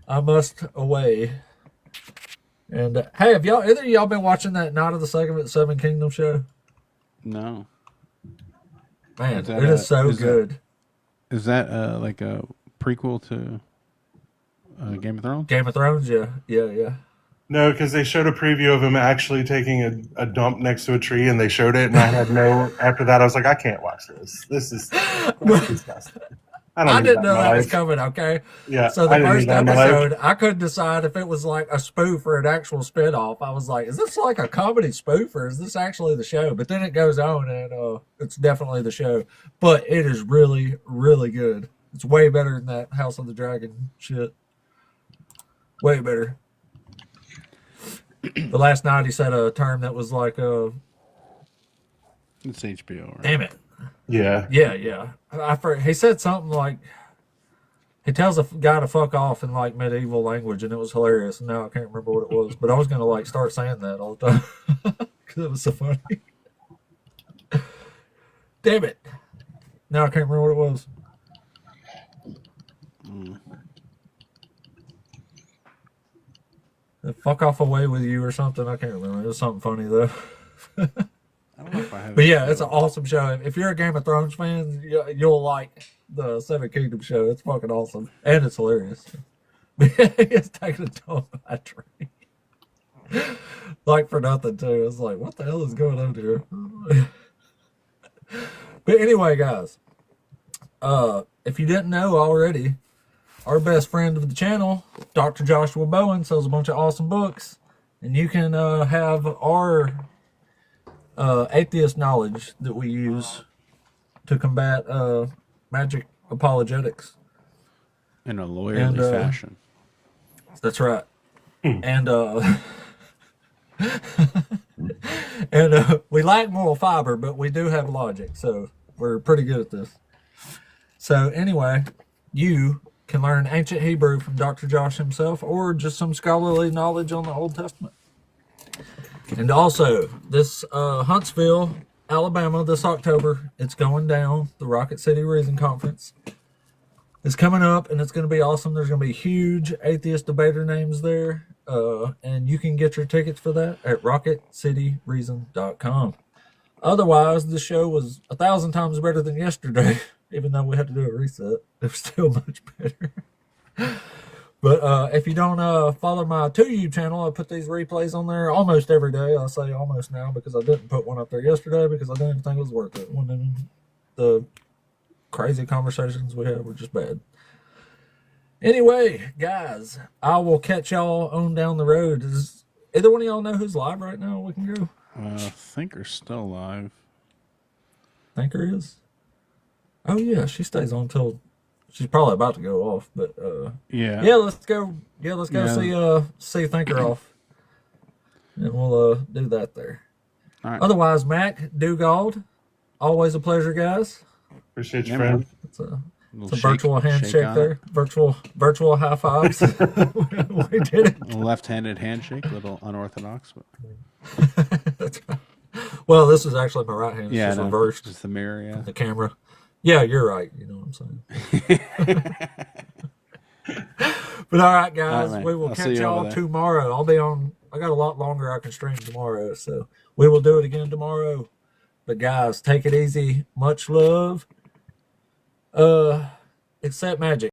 I must away. And hey, have either of y'all been watching that Night of the Seven Kingdoms show? No. Man, Is that it is so good. Is that like a prequel to Game of Thrones? Game of Thrones, yeah. No, because they showed a preview of him actually taking a dump next to a tree, and they showed it, and I had no. After that, I was like, I can't watch this. This is disgusting. I didn't know that was coming. Okay, Yeah. So the first episode, episode, I couldn't decide if it was like a spoof or an actual spinoff. I was like, is this like a comedy spoof, or is this actually the show? But then it goes on, and it's definitely the show. But it is really, really good. It's way better than that House of the Dragon shit. Way better. The last night he said a term that was like It's HBO. Right? damn it. Yeah. He said something like, he tells a guy to fuck off in like medieval language, and it was hilarious. And now I can't remember what it was, but I was gonna like start saying that all the time because it was so funny. Damn it! Now I can't remember what it was. Fuck off away with you or something. I can't remember. It was something funny though. I don't know if I have. But yeah, it's an awesome show. If you're a Game of Thrones fan, you'll like the Seven Kingdoms show. It's fucking awesome. And it's hilarious. It's taking a dump by a tree. Like for nothing, too. It's like, what the hell is going on here? But anyway, guys. If you didn't know already, our best friend of the channel, Dr. Joshua Bowen, sells a bunch of awesome books. And you can have our atheist knowledge that we use to combat magic apologetics In a lawyerly fashion. That's right. And we lack moral fiber, but we do have logic, so we're pretty good at this. So anyway, you can learn ancient Hebrew from Dr. Josh himself, or just some scholarly knowledge on the Old Testament. And also, this Huntsville, Alabama, this October, it's going down. The Rocket City Reason Conference is coming up, and it's going to be awesome. There's going to be huge atheist debater names there, and you can get your tickets for that at rocketcityreason.com. Otherwise, the show was 1,000 times better than yesterday, even though we had to do a reset. It was still much better. But if you don't follow my 2U channel, I put these replays on there almost every day. I say almost now because I didn't put one up there yesterday because I didn't think it was worth it. When the crazy conversations we had were just bad. Anyway, guys, I will catch y'all on down the road. Does either one of y'all know who's live right now? We can go. Thinker's still alive. Thinker is? Oh yeah, she stays on until she's probably about to go off. But Yeah. yeah, let's go. Yeah, let's go Yeah. see Thinker off, and we'll do that there. All right. Otherwise, Mac Dugald, always a pleasure, guys. Appreciate you, Yeah, friend. man. It's a Little virtual shake handshake on there. Virtual high fives. We did it. it. A left-handed handshake, a little unorthodox, but That's right. Well, this is actually my right hand. It's yeah, just no, reversed. just the mirror. Yeah. The camera. Yeah, you're right. You know what I'm saying. But all right, guys, man. we will I'll see catch you y'all over there. tomorrow. I'll be on. I got a lot longer I can stream tomorrow, so we will do it again tomorrow. But guys, take it easy. Much love. Accept magic.